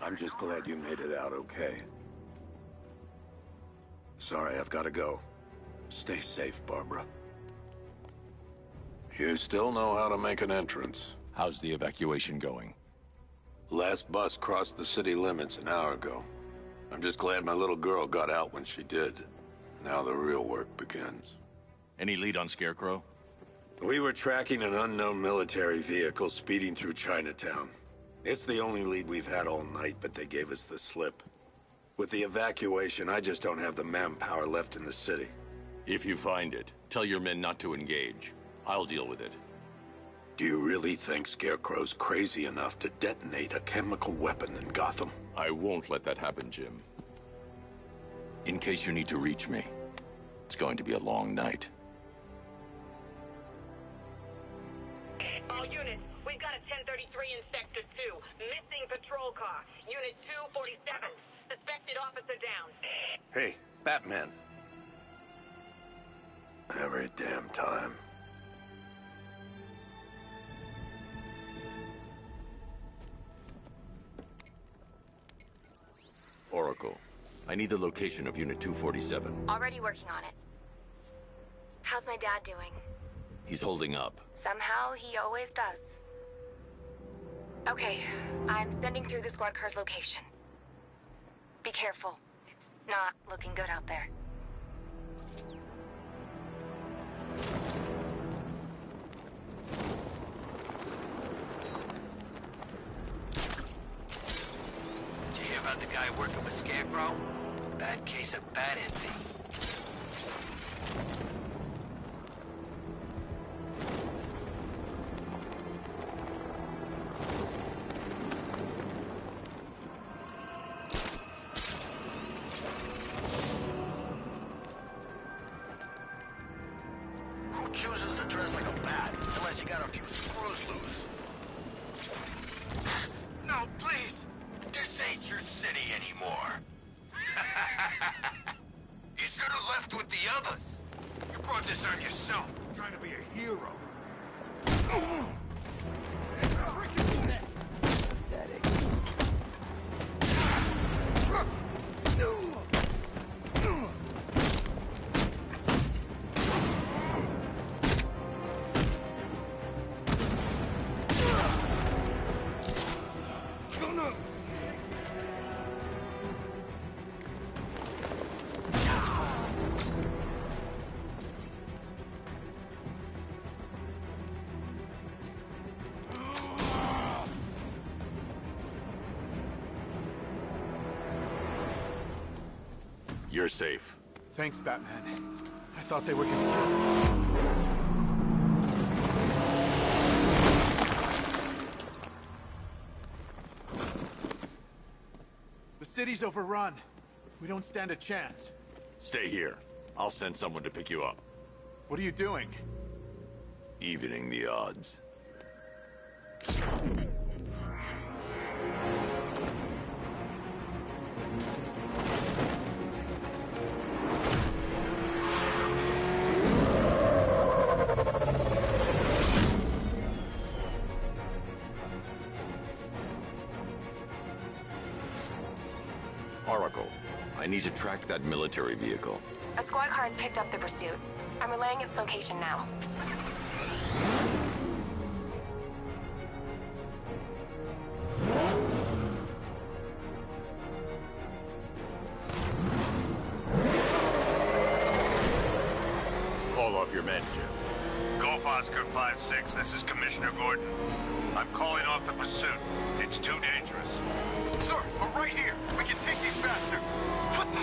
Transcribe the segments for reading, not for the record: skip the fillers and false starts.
I'm just glad you made it out okay. Sorry, I've got to go. Stay safe, Barbara. You still know how to make an entrance. How's the evacuation going? Last bus crossed the city limits an hour ago. I'm just glad my little girl got out when she did. Now the real work begins. Any lead on Scarecrow? We were tracking an unknown military vehicle speeding through Chinatown. It's the only lead we've had all night, but they gave us the slip. With the evacuation, I just don't have the manpower left in the city. If you find it, tell your men not to engage. I'll deal with it. Do you really think Scarecrow's crazy enough to detonate a chemical weapon in Gotham? I won't let that happen, Jim. In case you need to reach me, it's going to be a long night. All units, we've got a 1033 in Sector 2. Missing patrol car. Unit 247. Suspected officer down. Hey, Batman. Every damn time. Oracle, I need the location of Unit 247. Already working on it. How's my dad doing? He's holding up. Somehow, he always does. Okay, I'm sending through the squad car's location. Be careful. It's not looking good out there. Did you hear about the guy working with Scarecrow? Bad case of bad envy. Who chooses to dress like a bat, unless you got a few screws loose? No, please! This ain't your city anymore. You should have left with the others. You brought this on yourself, trying to be a hero. You're safe. Thanks, Batman. I thought they were gonna kill me. The city's overrun. We don't stand a chance. Stay here. I'll send someone to pick you up. What are you doing? Evening the odds. Oracle, I need to track that military vehicle. A squad car has picked up the pursuit. I'm relaying its location now. Call off your men, Jim. Golf Oscar 5-6, this is Commissioner Gordon. I'm calling off the pursuit. It's too dangerous. Sir, we're right here. We can take these bastards. What the?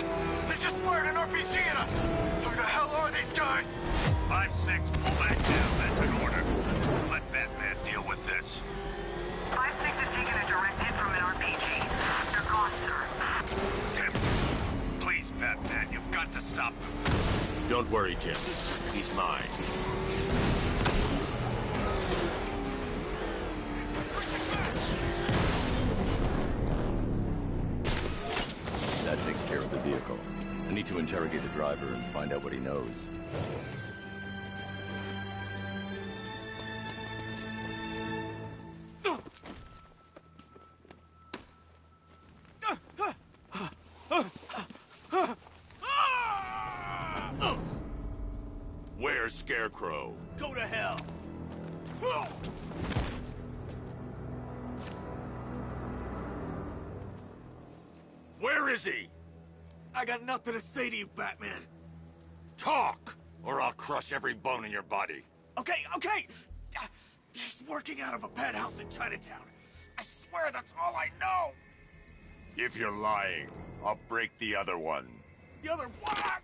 They just fired an RPG at us. Who the hell are these guys? 5-6, pull back down. That's an order. Let Batman deal with this. 5-6 is taking a direct hit from an RPG. They're gone, sir. Tim, please, Batman, you've got to stop them. Don't worry, Jim. He's mine. That takes care of the vehicle. I need to interrogate the driver and find out what he knows. Scarecrow. Go to hell! Where is he? I got nothing to say to you, Batman. Talk, or I'll crush every bone in your body. Okay. He's working out of a penthouse in Chinatown. I swear that's all I know. If you're lying, I'll break the other one. The other one. Ah!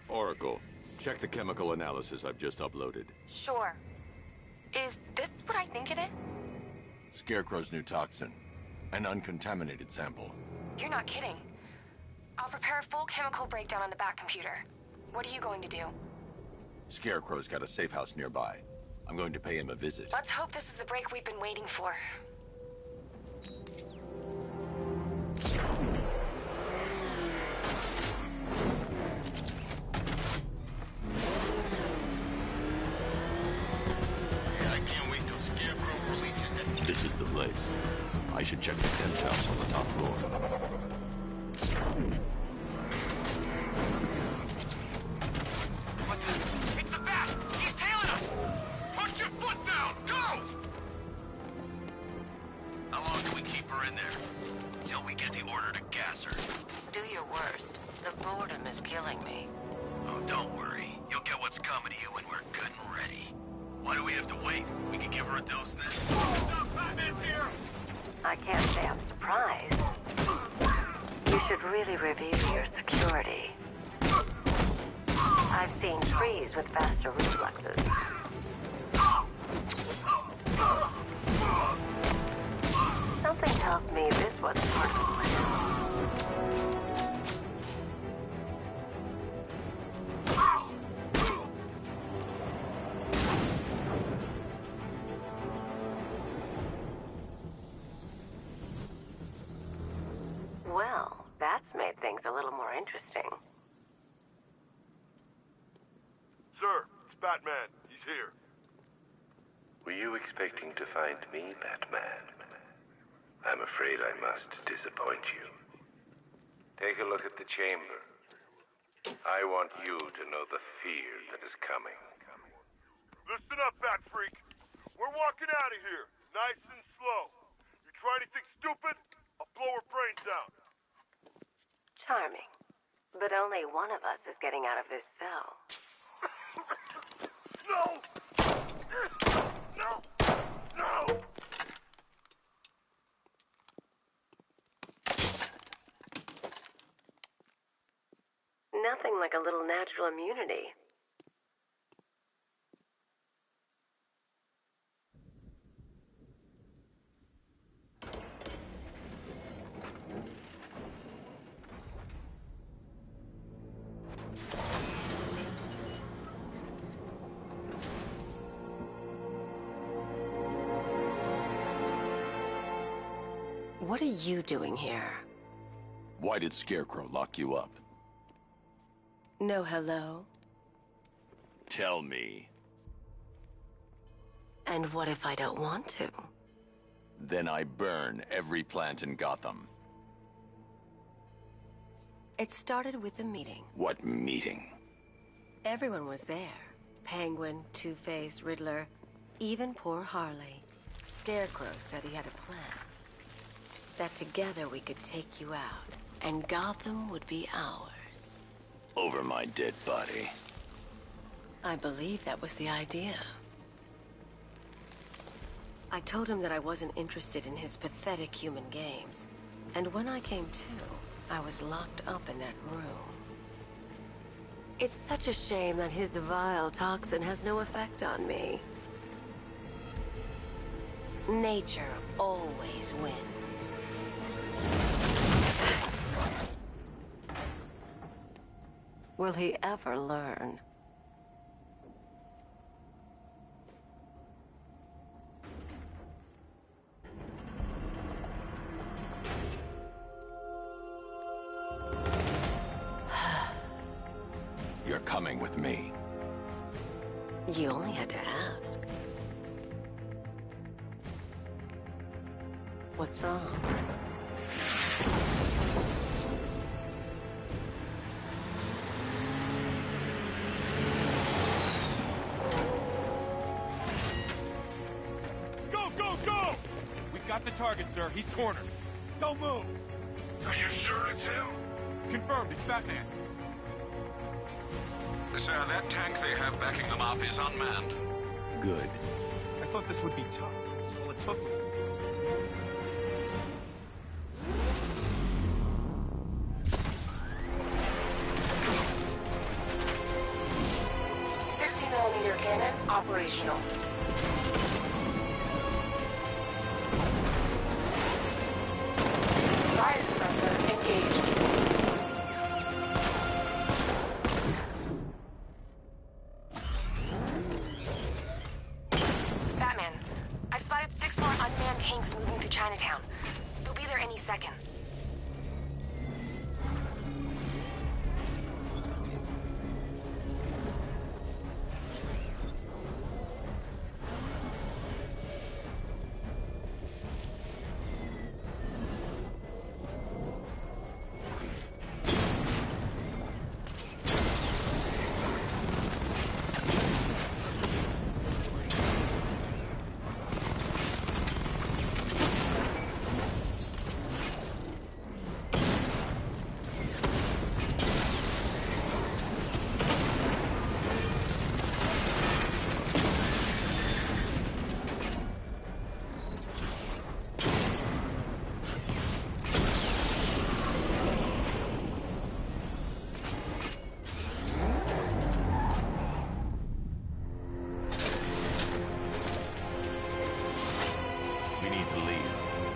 Oracle, check the chemical analysis I've just uploaded. Sure. Is this what I think it is? Scarecrow's new toxin. An uncontaminated sample. You're not kidding. I'll prepare a full chemical breakdown on the back computer. What are you going to do? Scarecrow's got a safe house nearby. I'm going to pay him a visit. Let's hope this is the break we've been waiting for. I can't wait till Scarecrow releases that. This is the place. I should check the Kent's house on the top floor. What the? It's the bat! He's tailing us! Put your foot down! Go! How long do we keep her in there? Till we get the order to gas her. Do your worst. The boredom is killing me. Oh, don't worry. You'll get what's coming to you when we're good and ready. Why do we have to wait? We can give her a dose then. Batman's here! I can't say I'm surprised. You should really review your security. I've seen trees with faster reflexes. Something tells me this wasn't part of the plan. Well, that's made things a little more interesting. Sir, it's Batman. He's here. Were you expecting to find me, Batman? I'm afraid I must disappoint you. Take a look at the chamber. I want you to know the fear that is coming. Listen up, Bat Freak. We're walking out of here, nice and slow. You try anything stupid, I'll blow her brains out. Charming. But only one of us is getting out of this cell. No! No! No! Nothing like a little natural immunity. What are you doing here? Why did Scarecrow lock you up? No hello? Tell me. And what if I don't want to? Then I burn every plant in Gotham. It started with a meeting. What meeting? Everyone was there. Penguin, Two-Face, Riddler, even poor Harley. Scarecrow said he had a plan. That together we could take you out, and Gotham would be ours. Over my dead body. I believe that was the idea. I told him that I wasn't interested in his pathetic human games. And when I came to, I was locked up in that room. It's such a shame that his vile toxin has no effect on me. Nature always wins. Will he ever learn? You're coming with me. You only had to ask. What's wrong? Go, go, go! We've got the target, sir. He's cornered. Don't move. Are you sure it's him? Confirmed, it's Batman. Sir, that tank they have backing them up is unmanned. Good. I thought this would be tough. Well, it took me. .60mm cannon operational. Riot suppressor engaged. Batman, I've spotted 6 more unmanned tanks moving through Chinatown. They'll be there any second.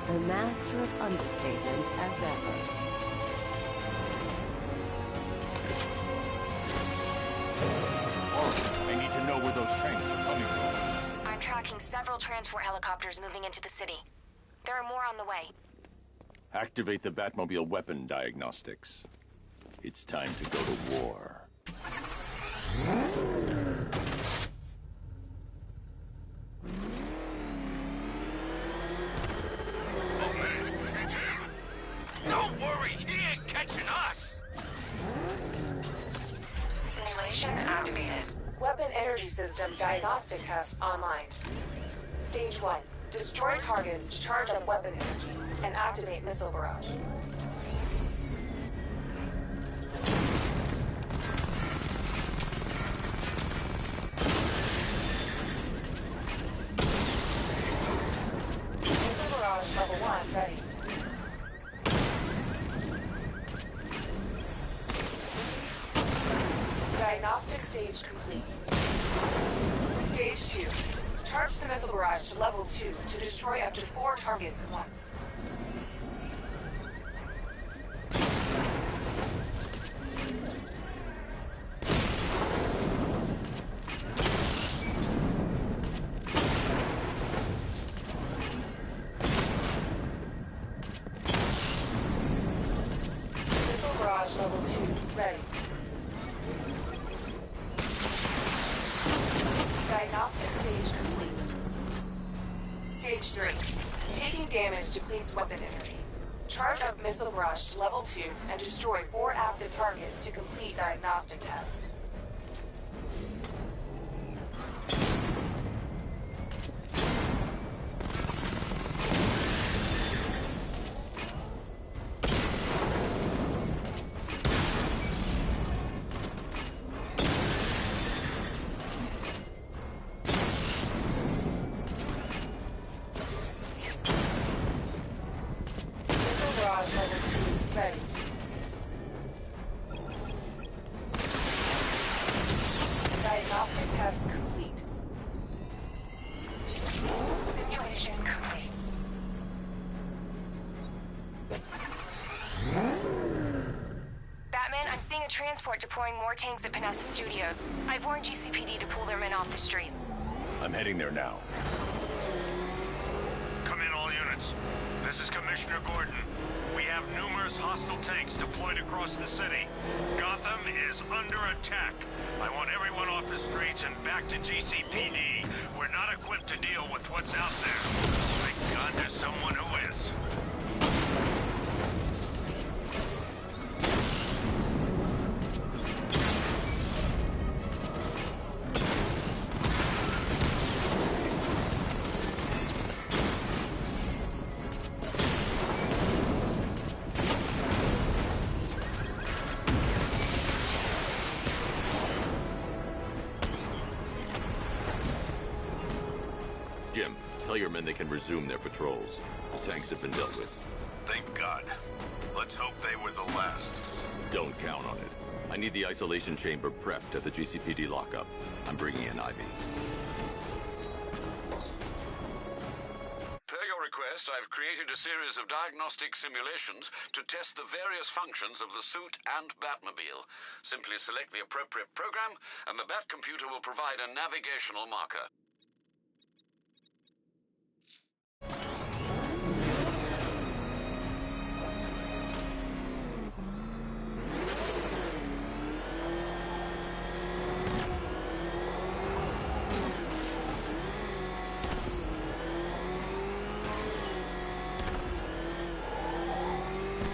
The master of understatement as ever. I need to know where those tanks are coming from. I'm tracking several transport helicopters moving into the city. There are more on the way. Activate the Batmobile weapon diagnostics. It's time to go to war. Oh man, it's him! Don't worry, he ain't catching us! Simulation activated. Weapon energy system diagnostic test online. Stage 1. Destroy targets to charge up weapon energy and activate missile barrage. Missile barrage level 1 ready. Diagnostic stage complete. Stage 2. Charge the missile barrage to level 2 to destroy up to 4 targets at once. Missile barrage level 2 ready. Diagnostic stage complete. Stage 3. Taking damage depletes weapon energy. Charge up missile barrage to level 2 and destroy 4 active targets to complete diagnostic test. Barrage level 2 ready. Diagnostic test complete. Simulation complete. Batman, I'm seeing a transport deploying more tanks at Panessa Studios. I've warned GCPD to pull their men off the streets. I'm heading there now. Come in, all units. This is Commissioner Gordon. We have numerous numerous hostile tanks deployed across the city. Gotham is under attack. I want everyone off the streets and back to GCPD. We're not equipped to deal with what's out there. Thank God there's someone who is. Jim, tell your men they can resume their patrols. The tanks have been dealt with. Thank God. Let's hope they were the last. Don't count on it. I need the isolation chamber prepped at the GCPD lockup. I'm bringing in Ivy. Per your request, I've created a series of diagnostic simulations to test the various functions of the suit and Batmobile. Simply select the appropriate program, and the Bat computer will provide a navigational marker.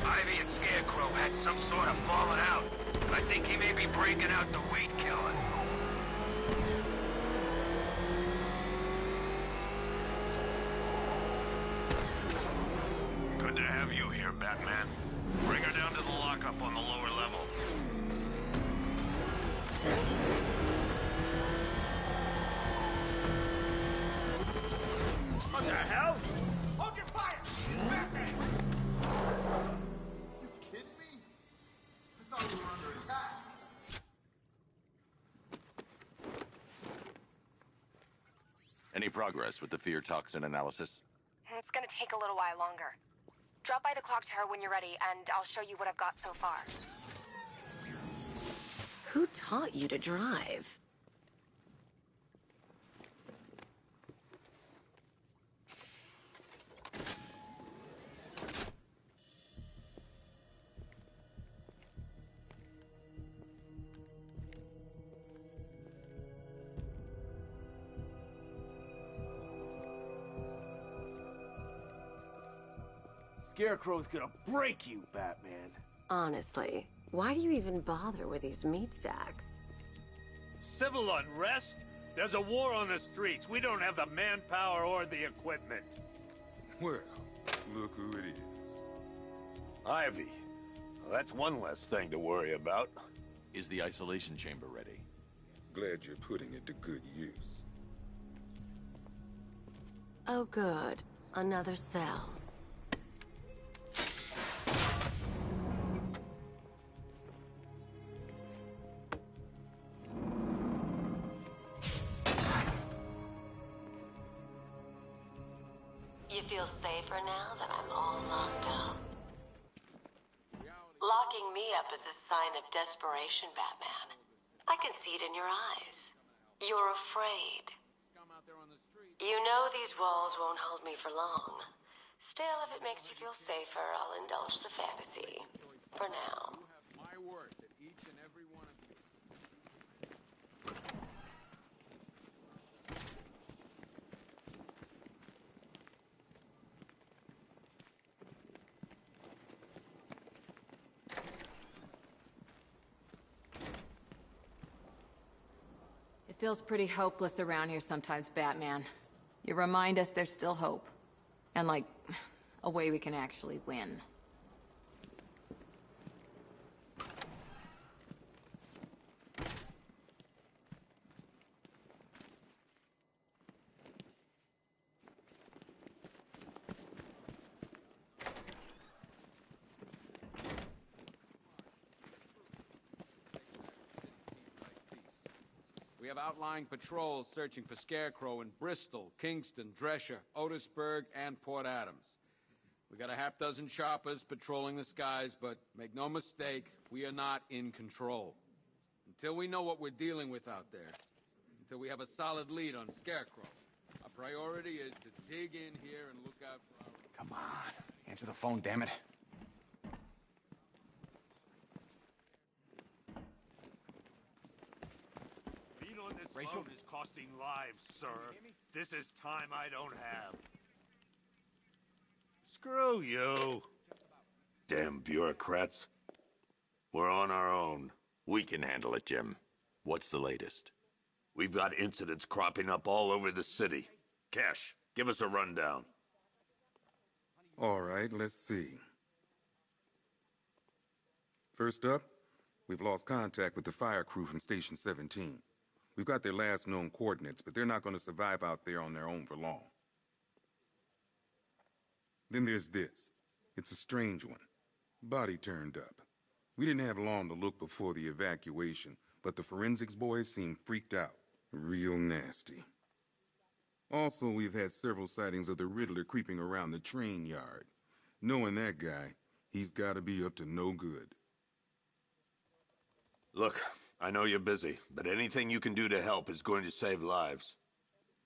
Ivy and Scarecrow had some sort of falling out. I think he may be breaking out the weed killer. Good to have you here, Batman. Bring her down to the lockup on the lower level. What the hell? Hold your fire! Batman! You kidding me? I thought we were under attack. Any progress with the fear toxin analysis? It's gonna take a little while longer. Drop by the clock tower when you're ready, and I'll show you what I've got so far. Who taught you to drive? Scarecrow's gonna break you, Batman. Honestly, why do you even bother with these meat sacks? Civil unrest? There's a war on the streets. We don't have the manpower or the equipment. Well, look who it is. Ivy. Well, that's one less thing to worry about. Is the isolation chamber ready? Glad you're putting it to good use. Oh, good. Another cell. You feel safer now that I'm all locked up? Locking me up is a sign of desperation, Batman. I can see it in your eyes. You're afraid. You know these walls won't hold me for long. Still, if it makes you feel safer, I'll indulge the fantasy. For now. My word that each and every one of you. It feels pretty hopeless around here sometimes, Batman. You remind us there's still hope. And, like, a way we can actually win. We have outlying patrols searching for Scarecrow in Bristol, Kingston, Drescher, Otisburg, and Port Adams. We got a half-dozen choppers patrolling the skies, but make no mistake, we are not in control. Until we know what we're dealing with out there, until we have a solid lead on Scarecrow, our priority is to dig in here and look out for our... Come on. Answer the phone, damn it. Road is costing lives, sir. This is time I don't have. Screw you. Damn bureaucrats. We're on our own. We can handle it, Jim. What's the latest? We've got incidents cropping up all over the city. Cash, give us a rundown. All right, let's see. First up, we've lost contact with the fire crew from Station 17. We've got their last known coordinates, but they're not going to survive out there on their own for long. Then there's this. It's a strange one. Body turned up. We didn't have long to look before the evacuation, but the forensics boys seemed freaked out. Real nasty. Also, we've had several sightings of the Riddler creeping around the train yard. Knowing that guy, he's got to be up to no good. Look, I know you're busy, but anything you can do to help is going to save lives.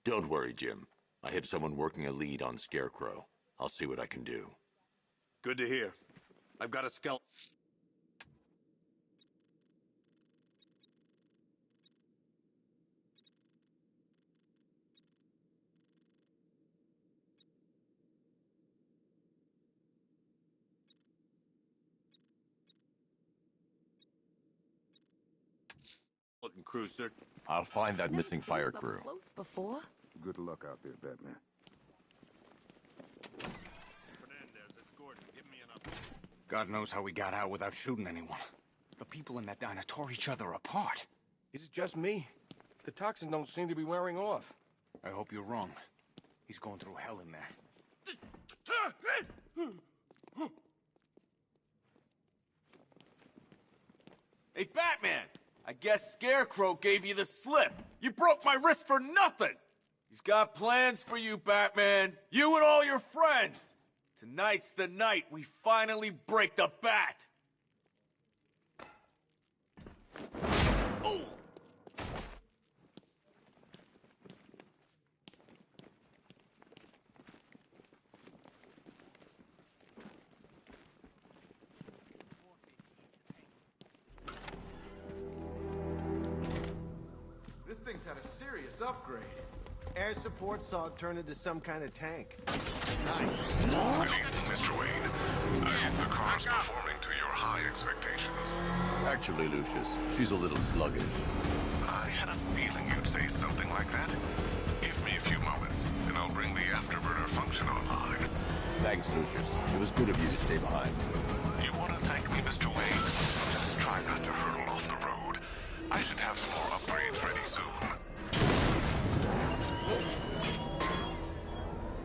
Don't worry, Jim. I have someone working a lead on Scarecrow. I'll see what I can do. Good to hear. I've got a skeleton crew, sir. I'll find that missing fire crew. Before? Good luck out there, Batman. Fernandez, it's Gordon. Give me an update. God knows how we got out without shooting anyone. The people in that diner tore each other apart. Is it just me? The toxins don't seem to be wearing off. I hope you're wrong. He's going through hell in there. Hey, Batman! I guess Scarecrow gave you the slip. You broke my wrist for nothing! He's got plans for you, Batman. You and all your friends. Tonight's the night we finally break the bat. Oh! This thing's had a serious upgrade. Air support saw it turn into some kind of tank. Nice. Good evening, Mr. Wayne. I hope the car's performing to your high expectations. Actually, Lucius, she's a little sluggish. I had a feeling you'd say something like that. Give me a few moments, and I'll bring the afterburner function online. Thanks, Lucius. It was good of you to stay behind. You want to thank me, Mr. Wayne? Just try not to hurtle off the road. I should have some more upgrades ready soon.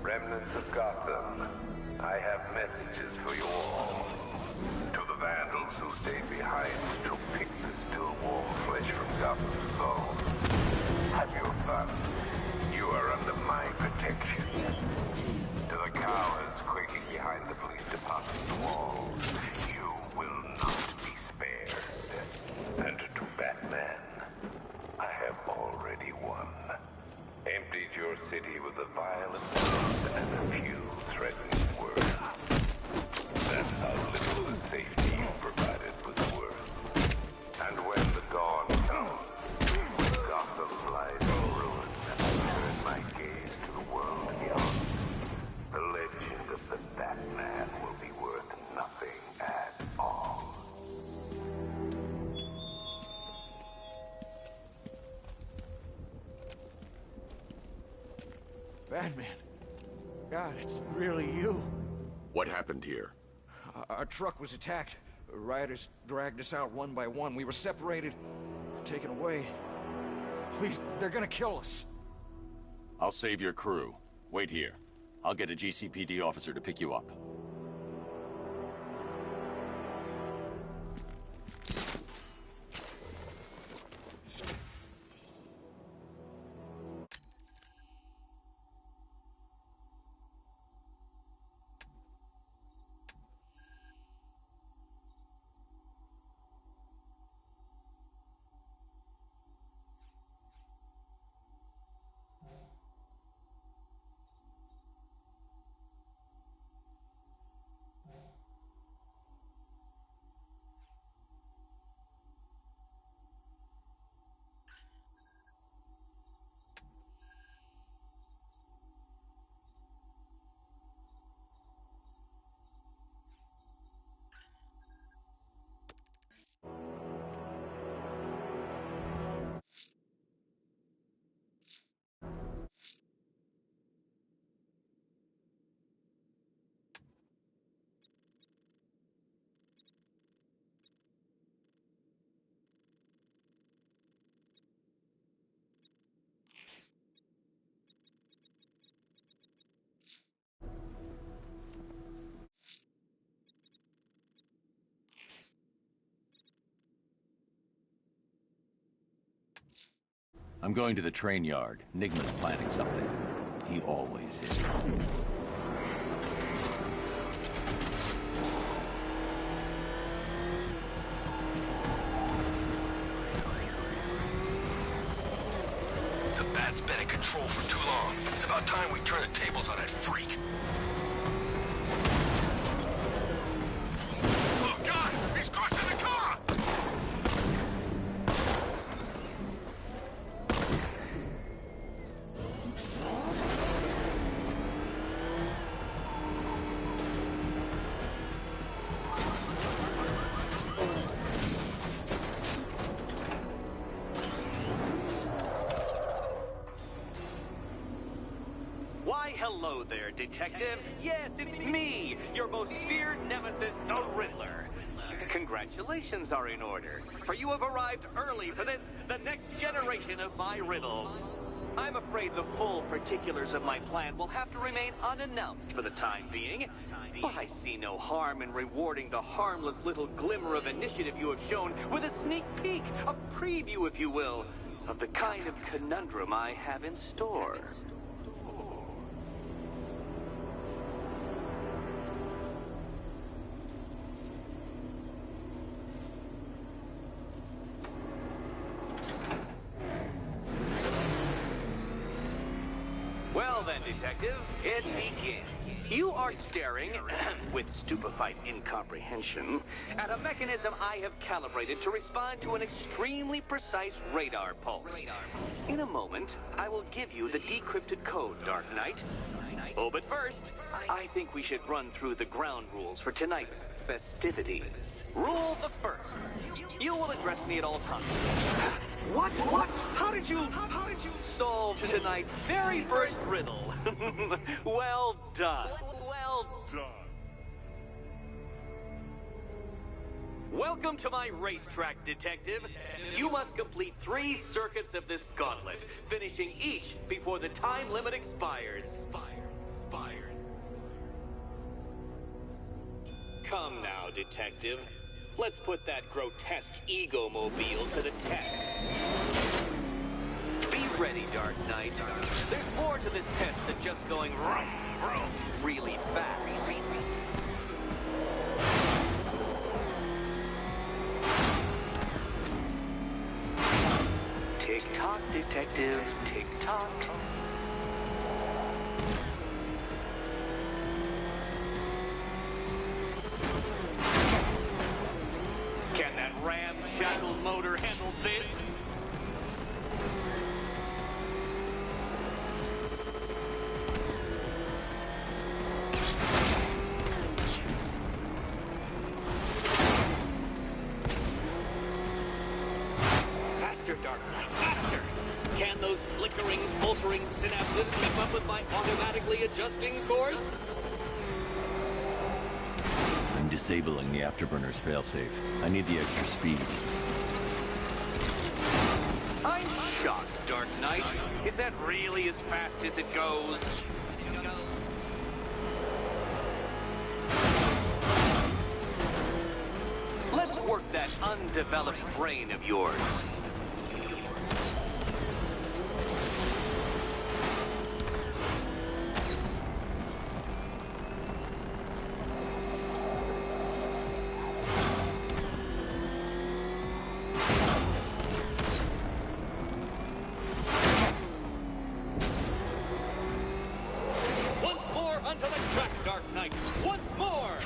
Remnants of Gotham, I have messages for you all. To the vandals who stayed behind to pick the still warm flesh from Gotham's bones. Have your fun. You are under my protection. To the cowards quaking behind the police department's walls, you will not be spared. And to Batman, I have already won. Emptied your city with a violent blood and a few threatening words. That's how little the safety you provided was worth. And when the dawn comes, when Gotham lies in ruin, I turn my gaze to the world beyond. The legend of the Batman will be worth nothing at all. Batman. God, it's really you. What happened here? Our truck was attacked. Rioters dragged us out one by one. We were separated, taken away. Please, they're gonna kill us. I'll save your crew. Wait here. I'll get a GCPD officer to pick you up. I'm going to the train yard. Nigma's planning something. He always is. The Bat's been in control for too long. It's about time we turn the tables on that freak. Oh, God! He's crushing the car! Why, hello there, Detective. Yes, it's me, your most feared nemesis, the Riddler. Congratulations are in order, for you have arrived early for this, the next generation of my riddles. I'm afraid the full particulars of my plan will have to remain unannounced for the time being, but I see no harm in rewarding the harmless little glimmer of initiative you have shown with a sneak peek, a preview, if you will, of the kind of conundrum I have in store. Well then, Detective, it begins. You are staring, with stupefied incomprehension, at a mechanism I have calibrated to respond to an extremely precise radar pulse. In a moment, I will give you the decrypted code, Dark Knight. Oh, but first, I think we should run through the ground rules for tonight's festivities. Rule the first. You will address me at all times. What? How did you solve tonight's very first riddle? Well done. Well done. Welcome to my racetrack, Detective. You must complete 3 circuits of this gauntlet, finishing each before the time limit expires. Come now, Detective. Let's put that grotesque ego-mobile to the test. Be ready, Dark Knight. There's more to this test than just going really fast. Tick-tock, Detective, tick-tock. Can that ramshackle motor handle this? Faster, Dark Knight, faster! Can those flickering, faltering synapses keep up with my automatically adjusting course? I'm disabling the afterburner's failsafe. I need the extra speed. I'm shocked, Dark Knight. Is that really as fast as it goes? Let's work that undeveloped brain of yours. Once more onto the track, Dark Knight. Once more!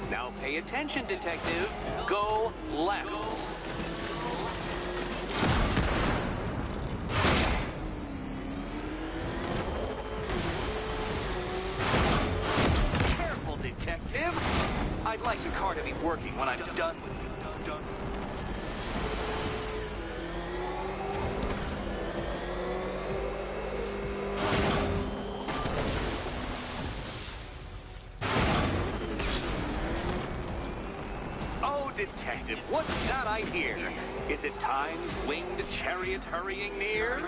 Now pay attention, Detective. Go left. Careful, Detective. I'd like the car to be working when I'm done with you. Oh, Detective, what's that I hear? Is it time's winged chariot hurrying near?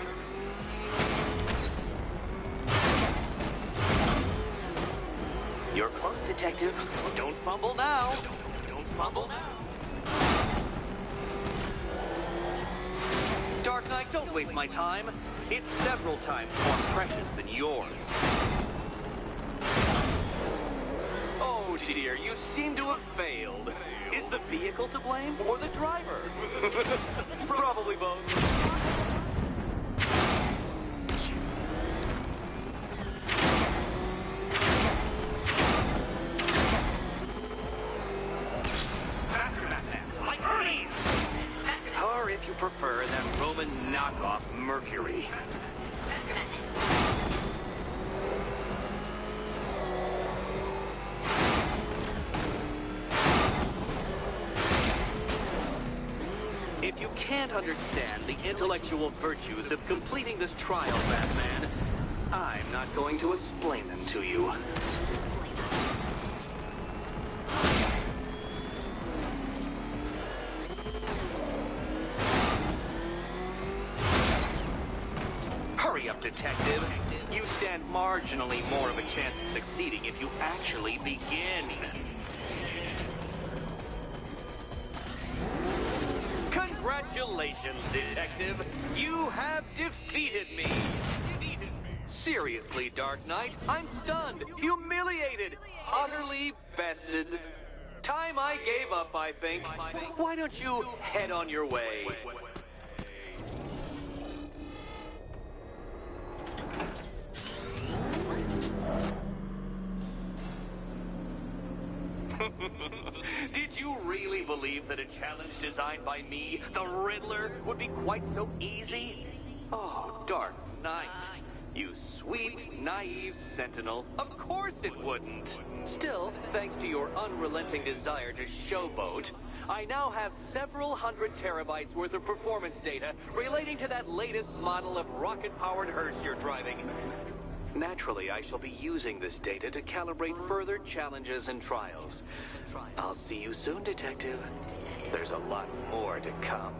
You're close, Detective. Don't fumble now. Don't fumble now. Dark Knight, don't waste my time. It's several times more precious than yours. Oh dear, you seem to have failed. Is the vehicle to blame, or the driver? Probably both. Or if you prefer, that Roman knockoff Mercury. If you can't understand the intellectual virtues of completing this trial, Batman, I'm not going to explain them to you. Hurry up, Detective. You stand marginally more of a chance of succeeding if you actually begin. Congratulations, Detective. You have defeated me. Seriously, Dark Knight, I'm stunned, humiliated, utterly bested. Time I gave up, I think. Why don't you head on your way? Did you really believe that a challenge designed by me, the Riddler, would be quite so easy? Oh, Dark Knight. You sweet, naive sentinel. Of course it wouldn't. Still, thanks to your unrelenting desire to showboat, I now have several hundred terabytes worth of performance data relating to that latest model of rocket-powered hearse you're driving. Naturally, I shall be using this data to calibrate further challenges and trials. I'll see you soon, Detective. There's a lot more to come.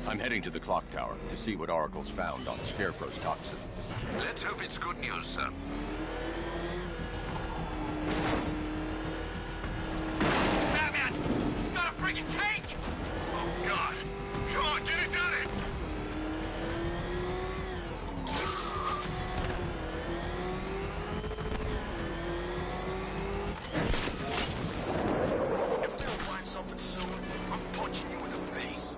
I'm heading to the clock tower to see what Oracle's found on Scarecrow's toxin. Let's hope it's good news, sir. Batman! It's got a freaking tank! Oh, God. Come on, get us out of here! If we don't find something soon, I'm punching you in the face.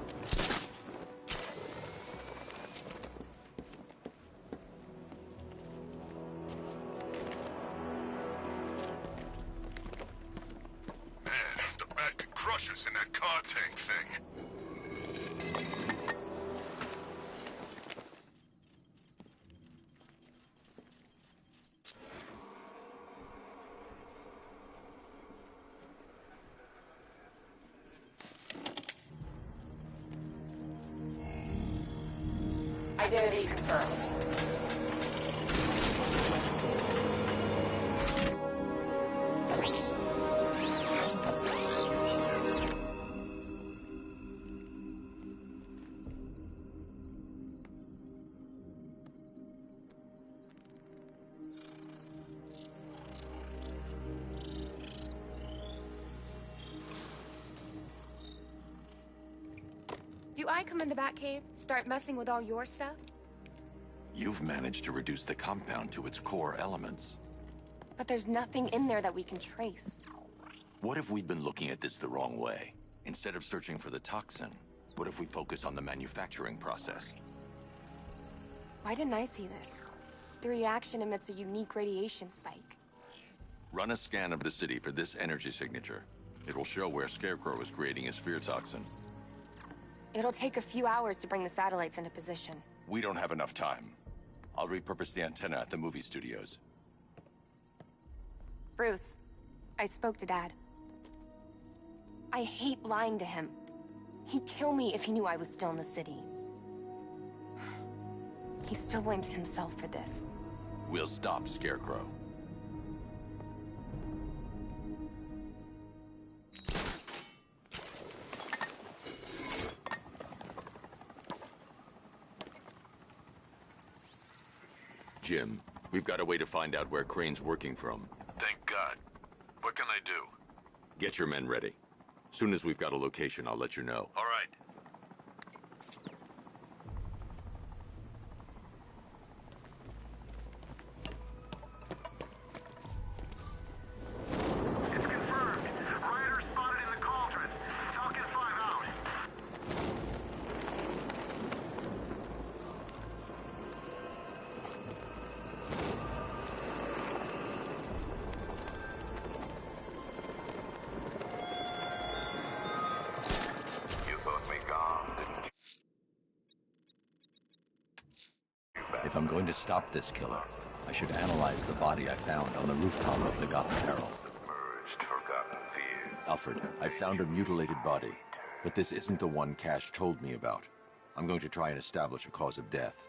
Crush us in that car tank thing. Identity confirmed. Do I come in the Batcave, start messing with all your stuff? You've managed to reduce the compound to its core elements. But there's nothing in there that we can trace. What if we'd been looking at this the wrong way? Instead of searching for the toxin, what if we focus on the manufacturing process? Why didn't I see this? The reaction emits a unique radiation spike. Run a scan of the city for this energy signature. It will show where Scarecrow is creating his fear toxin. It'll take a few hours to bring the satellites into position. We don't have enough time. I'll repurpose the antenna at the movie studios. Bruce, I spoke to Dad. I hate lying to him. He'd kill me if he knew I was still in the city. He still blames himself for this. We'll stop Scarecrow. Jim, we've got a way to find out where Crane's working from. Thank God. What can I do? Get your men ready. Soon as we've got a location, I'll let you know. All right. It's confirmed. Rioters spotted in the cauldron. Falcon 5 out. You thought me gone, didn't you? If I'm going to stop this killer, I should analyze the body I found on the rooftop of the Gotham Herald. Merged forgotten fear. Alfred, I found a mutilated body, but this isn't the one Cash told me about. I'm going to try and establish a cause of death.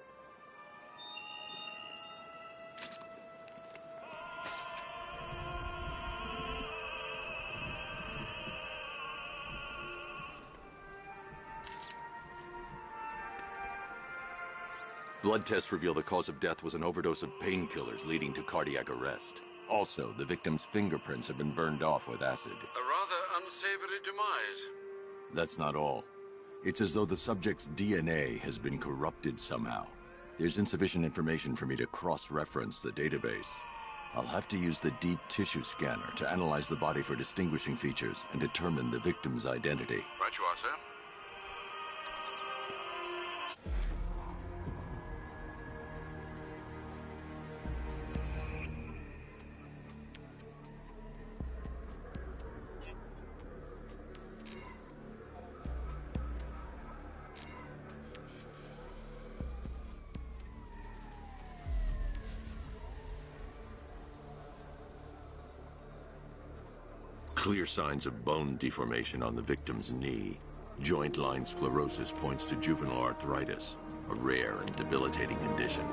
Blood tests reveal the cause of death was an overdose of painkillers leading to cardiac arrest. Also, the victim's fingerprints have been burned off with acid. A rather unsavory demise. That's not all. It's as though the subject's DNA has been corrupted somehow. There's insufficient information for me to cross-reference the database. I'll have to use the deep tissue scanner to analyze the body for distinguishing features and determine the victim's identity. Right you are, sir. Clear signs of bone deformation on the victim's knee. Joint line sclerosis points to juvenile arthritis, a rare and debilitating condition.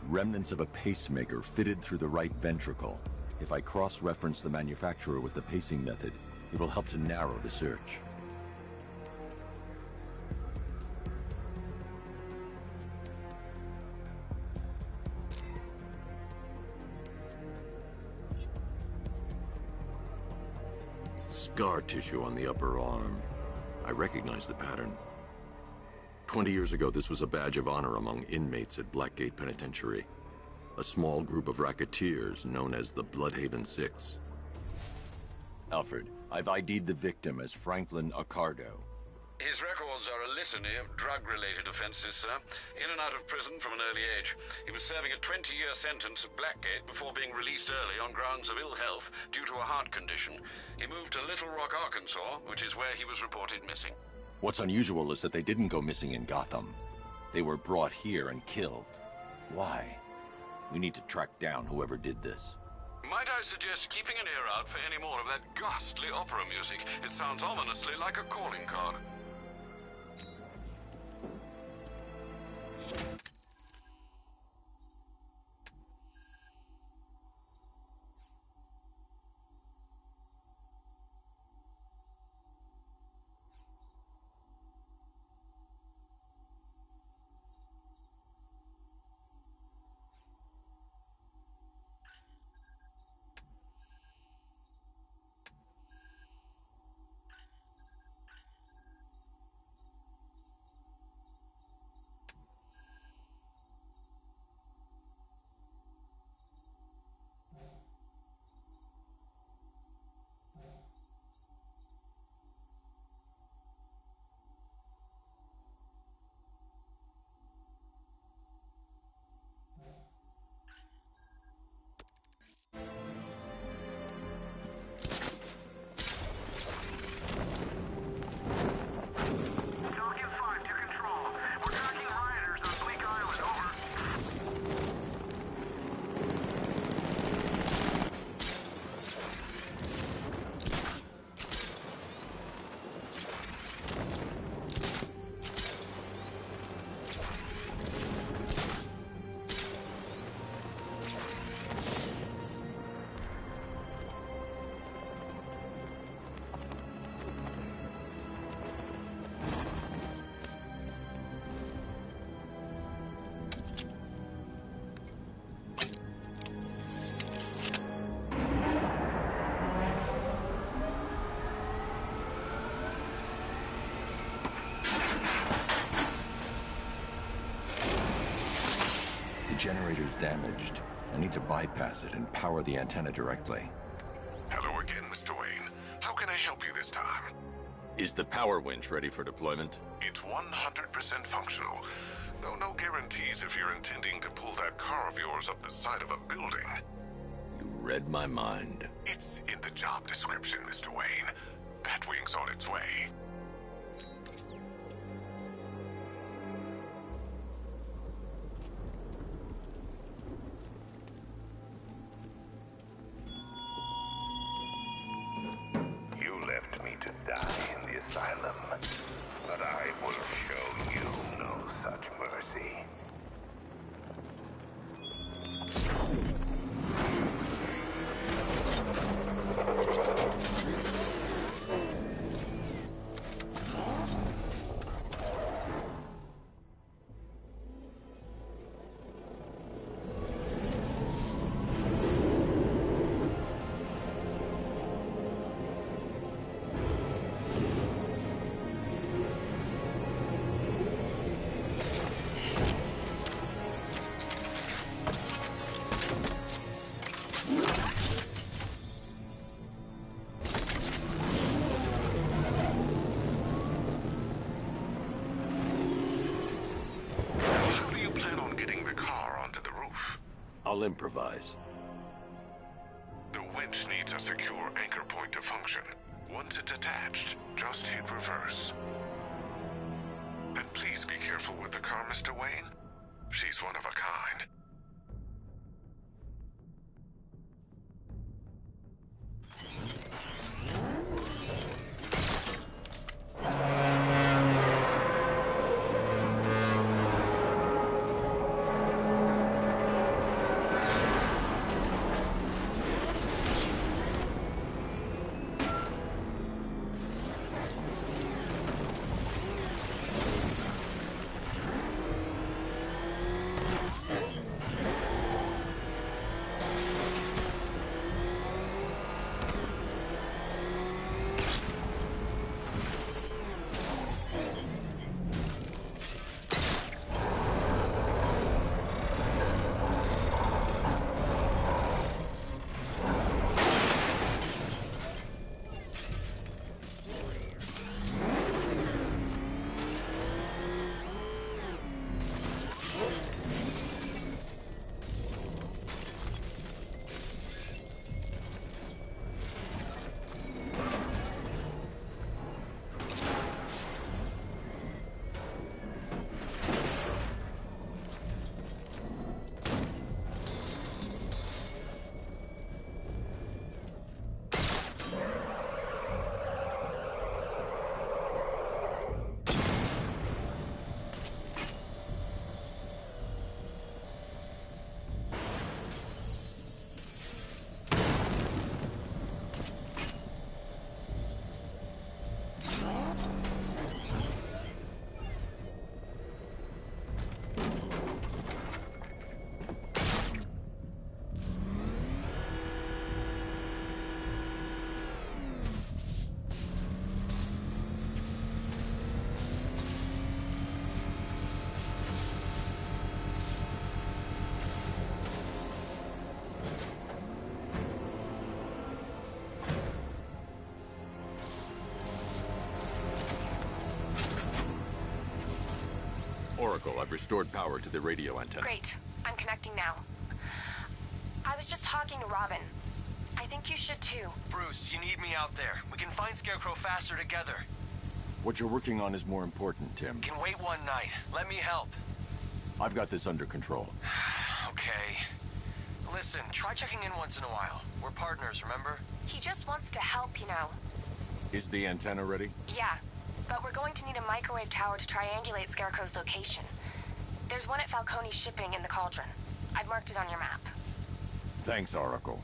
Remnants of a pacemaker fitted through the right ventricle. If I cross-reference the manufacturer with the pacing method, it will help to narrow the search. Scar tissue on the upper arm. I recognize the pattern. 20 years ago, this was a badge of honor among inmates at Blackgate Penitentiary. A small group of racketeers known as the Bloodhaven Six. Alfred, I've ID'd the victim as Franklin Accardo. His records are a litany of drug-related offenses, sir. In and out of prison from an early age. He was serving a 20-year sentence at Blackgate before being released early on grounds of ill health due to a heart condition. He moved to Little Rock, Arkansas, which is where he was reported missing. What's unusual is that they didn't go missing in Gotham. They were brought here and killed. Why? We need to track down whoever did this. Might I suggest keeping an ear out for any more of that ghastly opera music? It sounds ominously like a calling card. The generator's damaged. I need to bypass it and power the antenna directly. Hello again, Mr. Wayne. How can I help you this time? Is the power winch ready for deployment? It's 100% functional, though no guarantees if you're intending to pull that car of yours up the side of a building. You read my mind. It's in the job description, Mr. Wayne. Batwing's on its way. You left me to die in the asylum, but I will show you no such mercy. I'll improvise. The winch needs a secure anchor point to function. Once it's attached, just hit reverse. And please be careful with the car, Mr. Wayne. She's one of a kind. Oracle, I've restored power to the radio antenna. Great. I'm connecting now. I was just talking to Robin. I think you should too. Bruce, you need me out there. We can find Scarecrow faster together. What you're working on is more important, Tim. Can wait one night. Let me help. I've got this under control. Okay. Listen, try checking in once in a while. We're partners, remember? He just wants to help, you know. Is the antenna ready? Yeah, but we're going to need a microwave tower to triangulate Scarecrow's location. There's one at Falcone Shipping in the Cauldron. I've marked it on your map. Thanks, Oracle.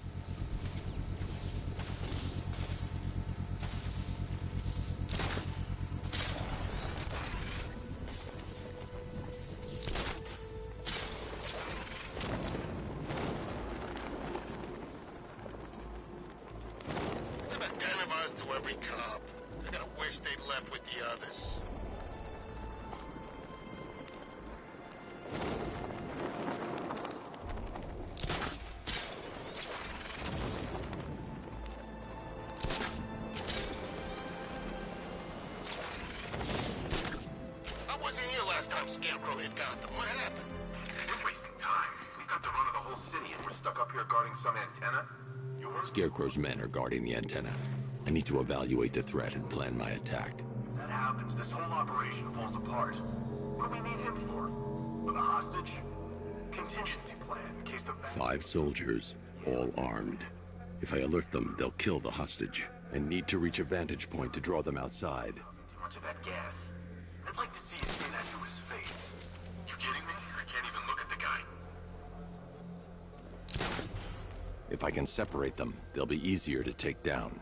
To every cop. I gotta wish they'd left with the others. time Scarecrow hit Gotham. What happened? We're wasting time. We've got the run of the whole city, and we're stuck up here guarding some antenna. You heard? Scarecrow's men are guarding the antenna. I need to evaluate the threat and plan my attack. If that happens, this whole operation falls apart. What do we need him for? For the hostage? Contingency plan, in case the... 5 soldiers, all armed. If I alert them, they'll kill the hostage. I need to reach a vantage point to draw them outside. Too much of that gas. I'd like to see you say that to his face. You kidding me? I can't even look at the guy. If I can separate them, they'll be easier to take down.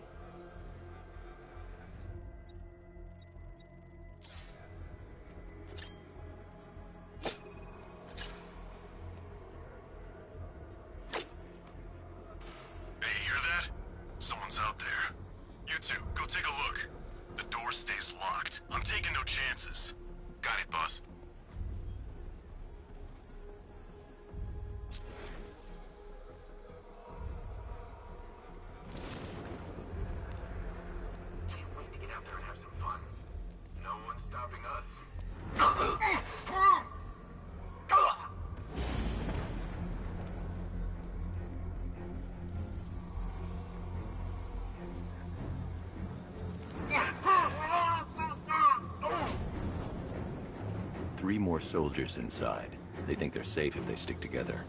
Three more soldiers inside. They think they're safe if they stick together.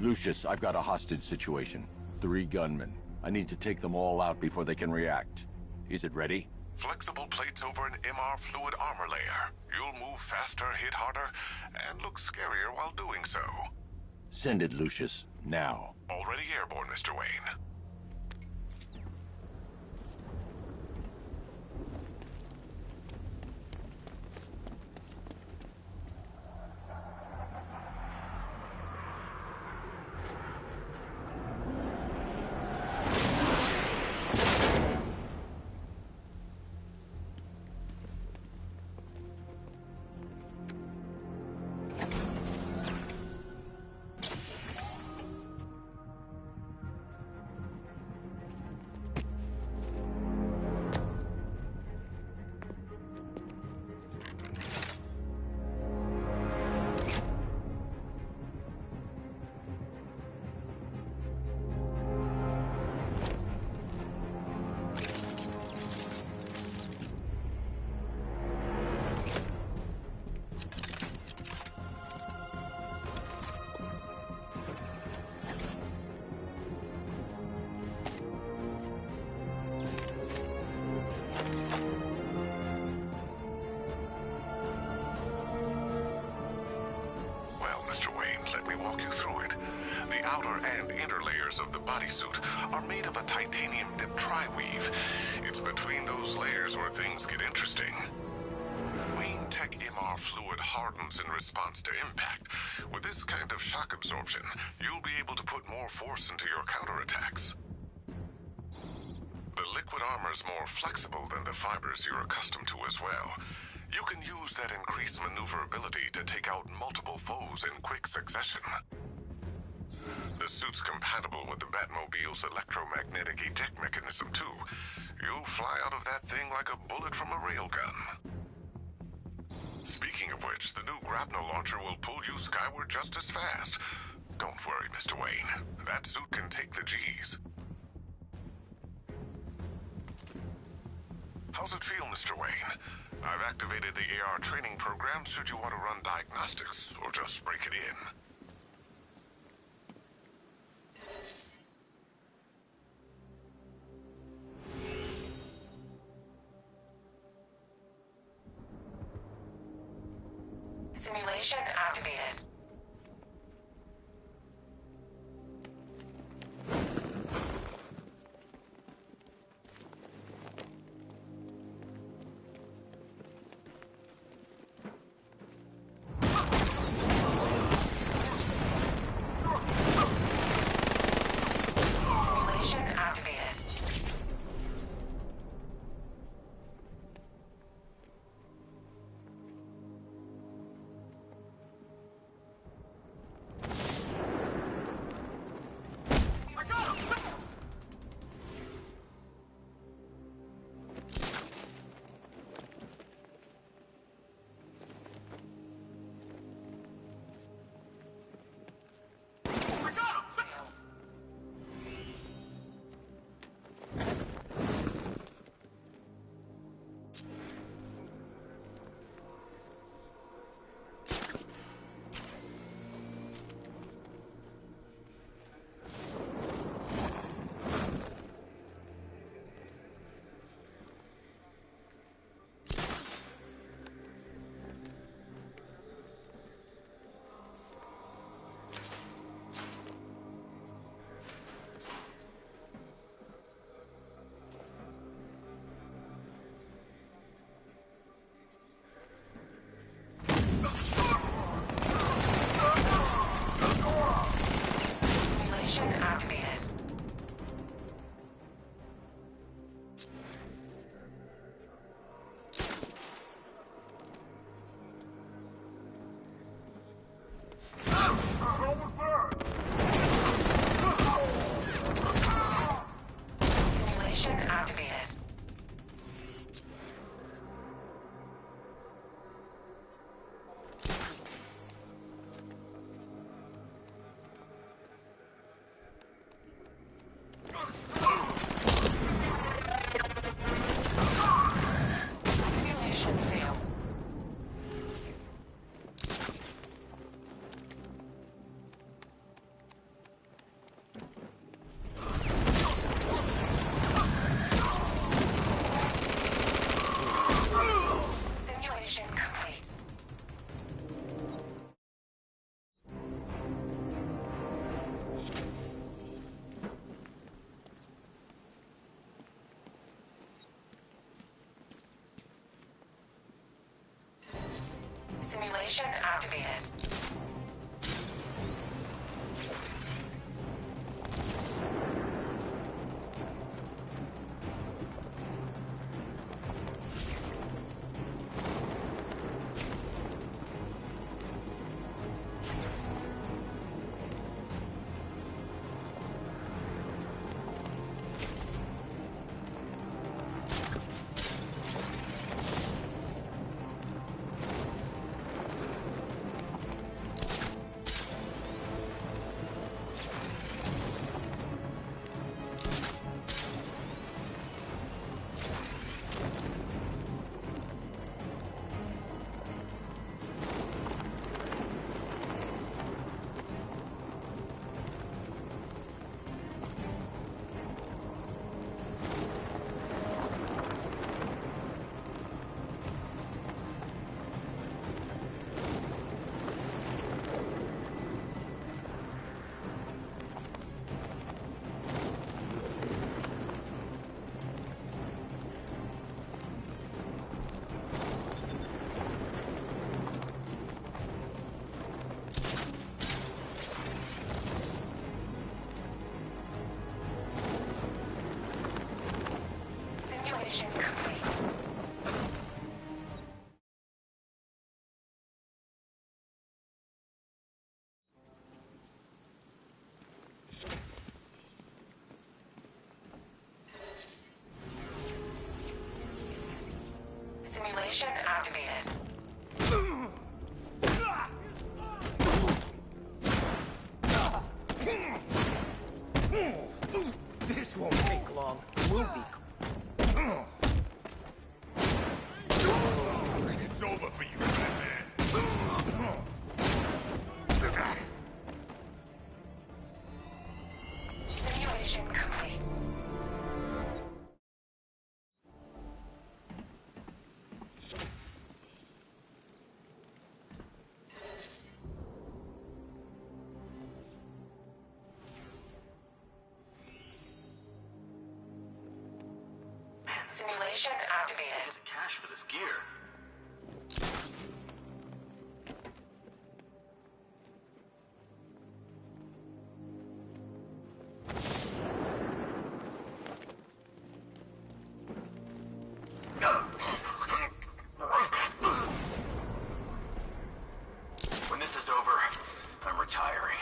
Lucius, I've got a hostage situation. 3 gunmen. I need to take them all out before they can react. Is it ready? Flexible plates over an MR fluid armor layer. You'll move faster, hit harder, and look scarier while doing so. Send it, Lucius. Now. Already airborne, Mr. Wayne. Of the bodysuit are made of a titanium dip tri-weave. It's between those layers where things get interesting. Wayne Tech MR fluid hardens in response to impact. With this kind of shock absorption, you'll be able to put more force into your counterattacks. The liquid armor's more flexible than the fibers you're accustomed to as well. You can use that increased maneuverability to take out multiple foes in quick succession. The suit's compatible with the Batmobile's electromagnetic eject mechanism, too. You'll fly out of that thing like a bullet from a railgun. Speaking of which, the new grapnel launcher will pull you skyward just as fast. Don't worry, Mr. Wayne. That suit can take the G's. How's it feel, Mr. Wayne? I've activated the AR training program should you want to run diagnostics, or just break it in. Simulation activated. Simulation activated. Mission failed. Simulation complete. Simulation activated. Simulation complete. Simulation activated. This won't take long. We'll be... It's over for you, Batman. Simulation complete. Simulation activated. Cash for this gear. When this is over, I'm retiring.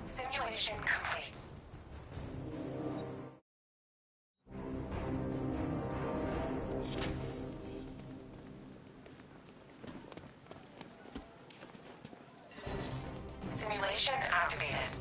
Simulation complete. Simulation activated.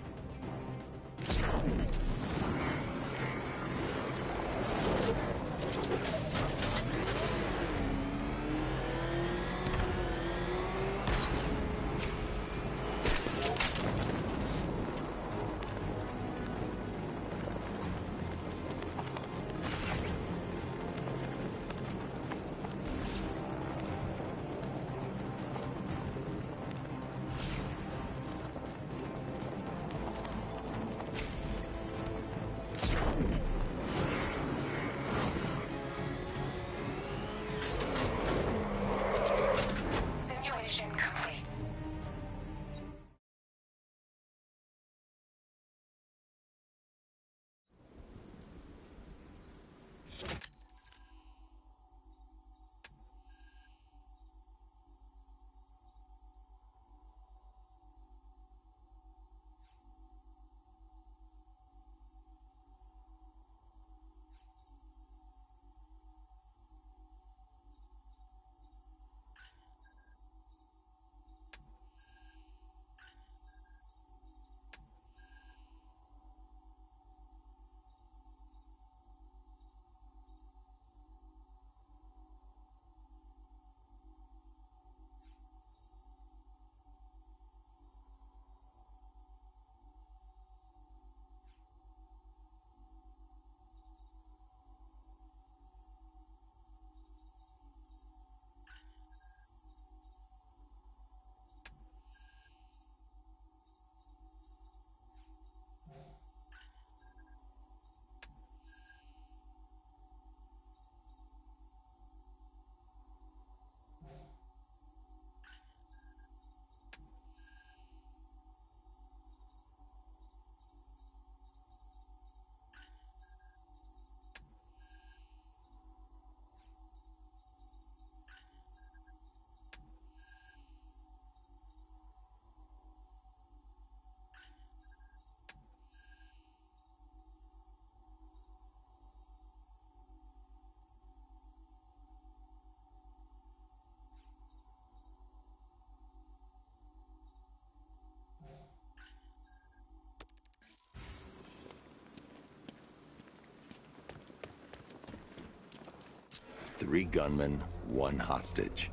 3 gunmen, 1 hostage.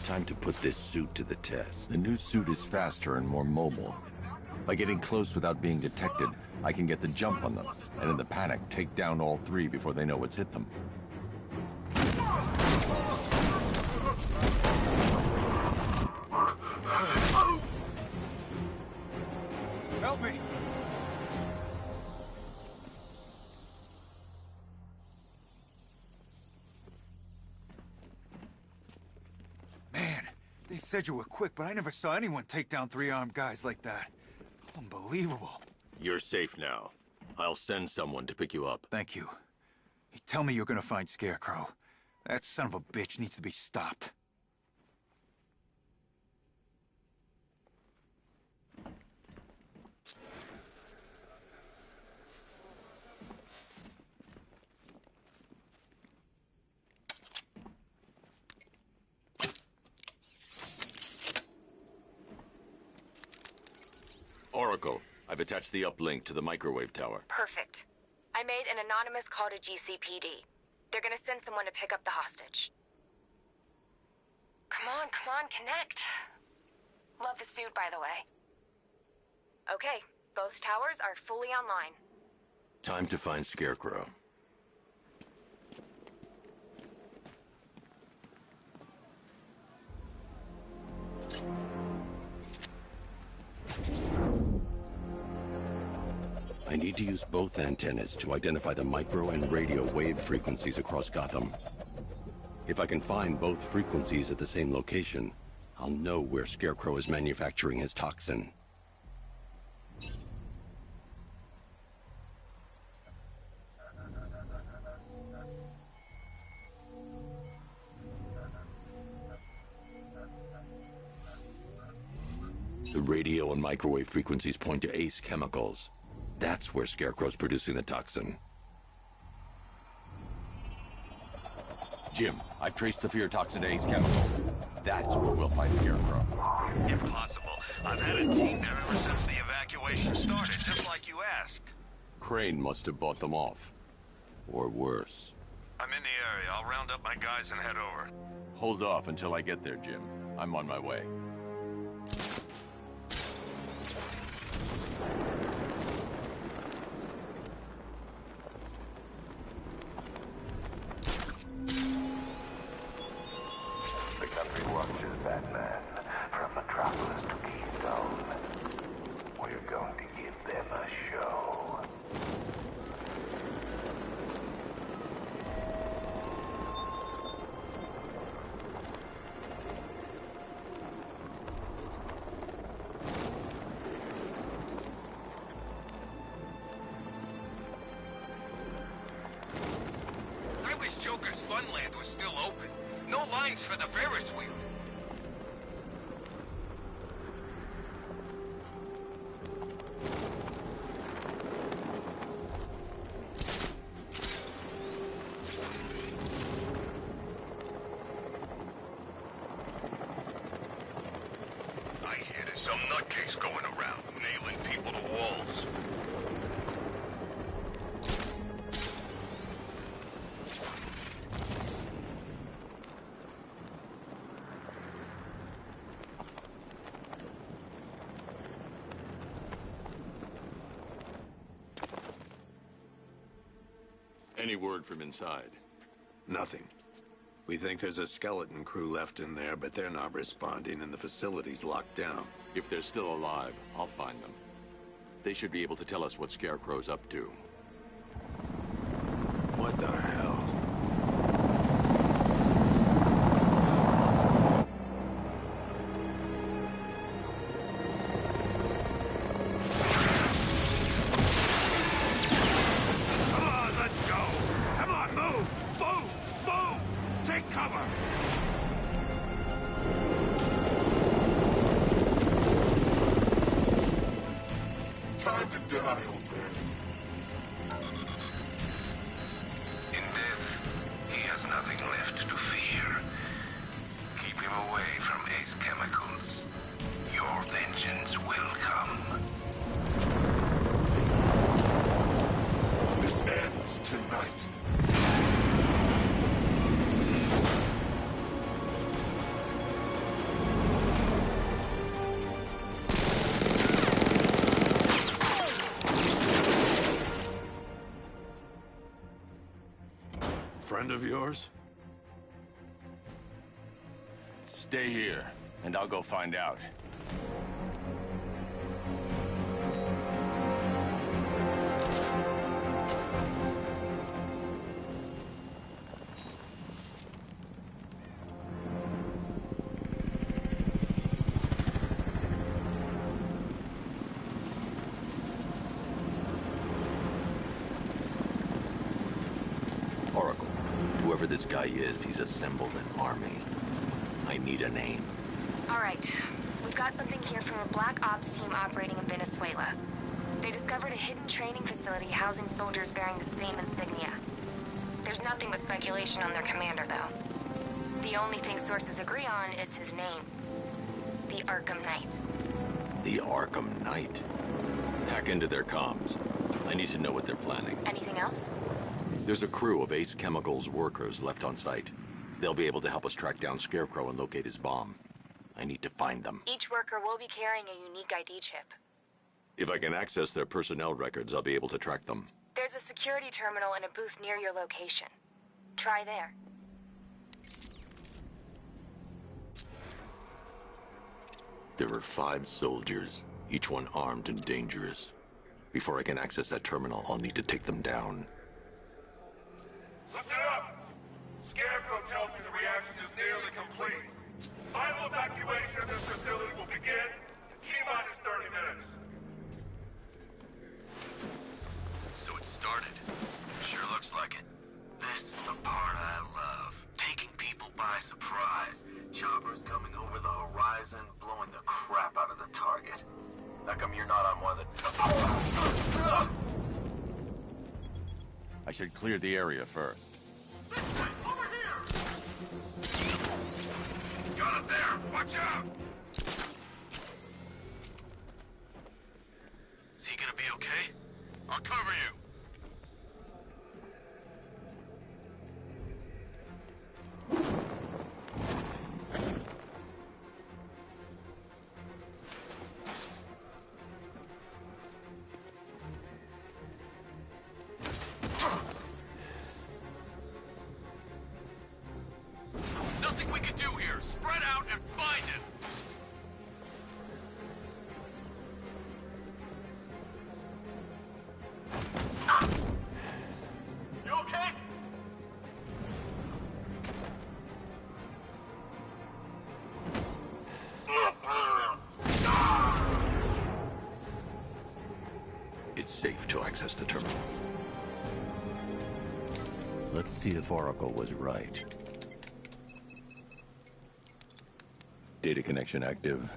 Time to put this suit to the test. The new suit is faster and more mobile. By getting close without being detected, I can get the jump on them, and in the panic, take down all 3 before they know what's hit them. Help me! Man, they said you were quick, but I never saw anyone take down 3 armed guys like that. Unbelievable. You're safe now. I'll send someone to pick you up. Thank you. Hey, tell me you're gonna find Scarecrow. That son of a bitch needs to be stopped. Oracle, I've attached the uplink to the microwave tower. Perfect. I made an anonymous call to GCPD. They're gonna send someone to pick up the hostage. Come on, connect. Love the suit, by the way. Okay, both towers are fully online. Time to find Scarecrow. I need to use both antennas to identify the micro and radio wave frequencies across Gotham. If I can find both frequencies at the same location, I'll know where Scarecrow is manufacturing his toxin. The radio and microwave frequencies point to Ace Chemicals. That's where Scarecrow's producing the toxin. Jim, I've traced the fear toxin to Ace Chemical. That's where we'll find Scarecrow. Impossible. I've had a team there ever since the evacuation started, just like you asked. Crane must have bought them off. Or worse. I'm in the area. I'll round up my guys and head over. Hold off until I get there, Jim. I'm on my way. Batman, from Metropolis to Keystone. We're going to give them a show. I wish Joker's Funland was still open. No lines for the Ferris wheel. Some nutcase going around, nailing people to walls. Any word from inside? Nothing. We think there's a skeleton crew left in there, but they're not responding and the facility's locked down. If they're still alive, I'll find them. They should be able to tell us what Scarecrow's up to. What the hell? Come on, let's go! Come on, move! Move! Move! Take cover! Time to die, old man. In death, he has nothing left to fear. Keep him away from Ace Chemicals. Your vengeance will come. This ends tonight. friend of yours? Stay here, and I'll go find out. Oracle, whoever this guy is, he's assembled an army. I need a name. All right. We've got something here from a Black Ops team operating in Venezuela. They discovered a hidden training facility housing soldiers bearing the same insignia. There's nothing but speculation on their commander, though. The only thing sources agree on is his name. The Arkham Knight. The Arkham Knight? Hack into their comms. I need to know what they're planning. Anything else? There's a crew of Ace Chemicals workers left on site. They'll be able to help us track down Scarecrow and locate his bomb. I need to find them. Each worker will be carrying a unique ID chip. If I can access their personnel records, I'll be able to track them. There's a security terminal in a booth near your location. Try there. There are 5 soldiers, each one armed and dangerous. Before I can access that terminal, I'll need to take them down. Listen up! Scarecrow tells me the reaction is nearly complete. Final evacuation of this facility will begin in T-minus 30 minutes. So it started. Sure looks like it. This is the part I love. Taking people by surprise. Choppers coming over the horizon, blowing the crap out of the target. How come you're not on one of the... I should clear the area first. Got it there! Watch out! Is he gonna be okay? I'll cover you. Nothing we can do here. Spread out and find him. You okay? It's safe to access the terminal. Let's see if Oracle was right. Data connection active.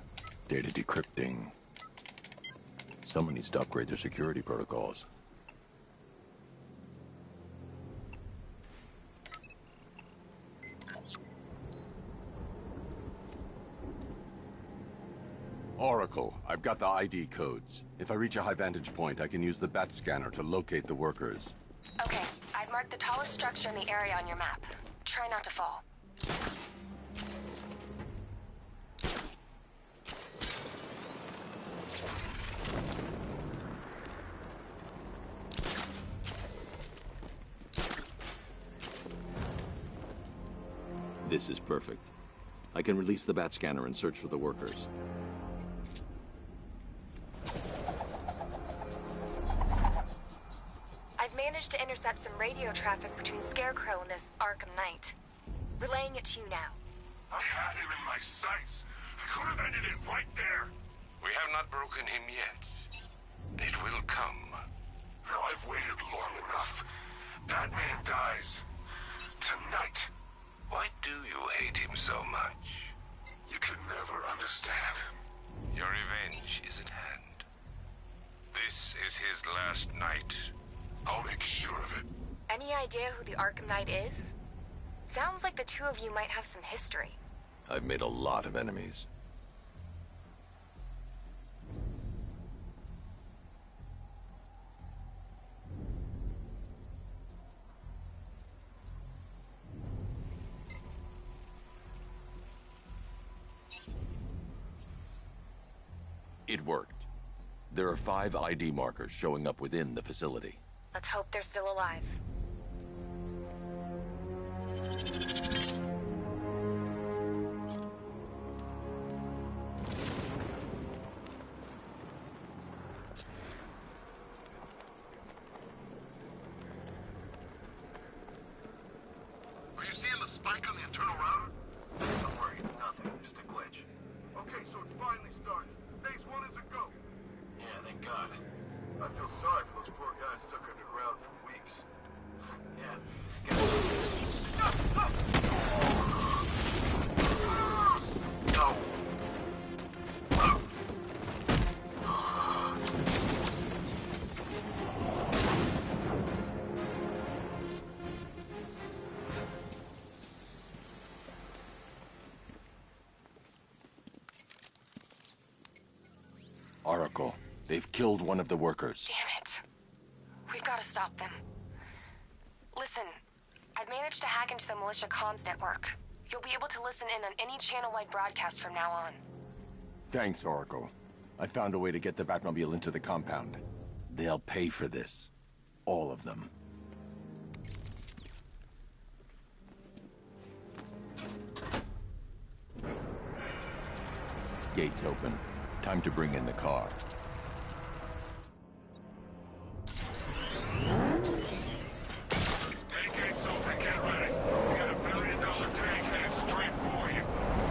Data decrypting. Someone needs to upgrade their security protocols. Oracle, I've got the ID codes. If I reach a high vantage point, I can use the bat scanner to locate the workers. Okay, I've marked the tallest structure in the area on your map. Try not to fall. This is perfect. I can release the bat scanner and search for the workers. I've managed to intercept some radio traffic between Scarecrow and this Arkham Knight. Relaying it to you now. I had him in my sights. I could have ended it right there. We have not broken him yet. It will come. Now I've waited long enough. Batman dies. Tonight. Why do you hate him so much? You can never understand. Your revenge is at hand. This is his last night. I'll make sure of it. Any idea who the Arkham Knight is? Sounds like the two of you might have some history. I've made a lot of enemies. It worked. There are 5 ID markers showing up within the facility. Let's hope they're still alive. turn around? Don't worry, it's nothing. Just a glitch. Okay, so it's finally started. Phase 1 is a go. Yeah, thank God. I feel sorry for those poor guys stuck underground for weeks. Yeah. No. Oracle, they've killed one of the workers. Damn it. We've got to stop them. Listen, I've managed to hack into the militia comms network. You'll be able to listen in on any channel-wide broadcast from now on. Thanks, Oracle. I found a way to get the Batmobile into the compound. They'll pay for this. All of them. Gates open. Time to bring in the car. Main gates open, get ready. We got $1 billion tank headed straight for you.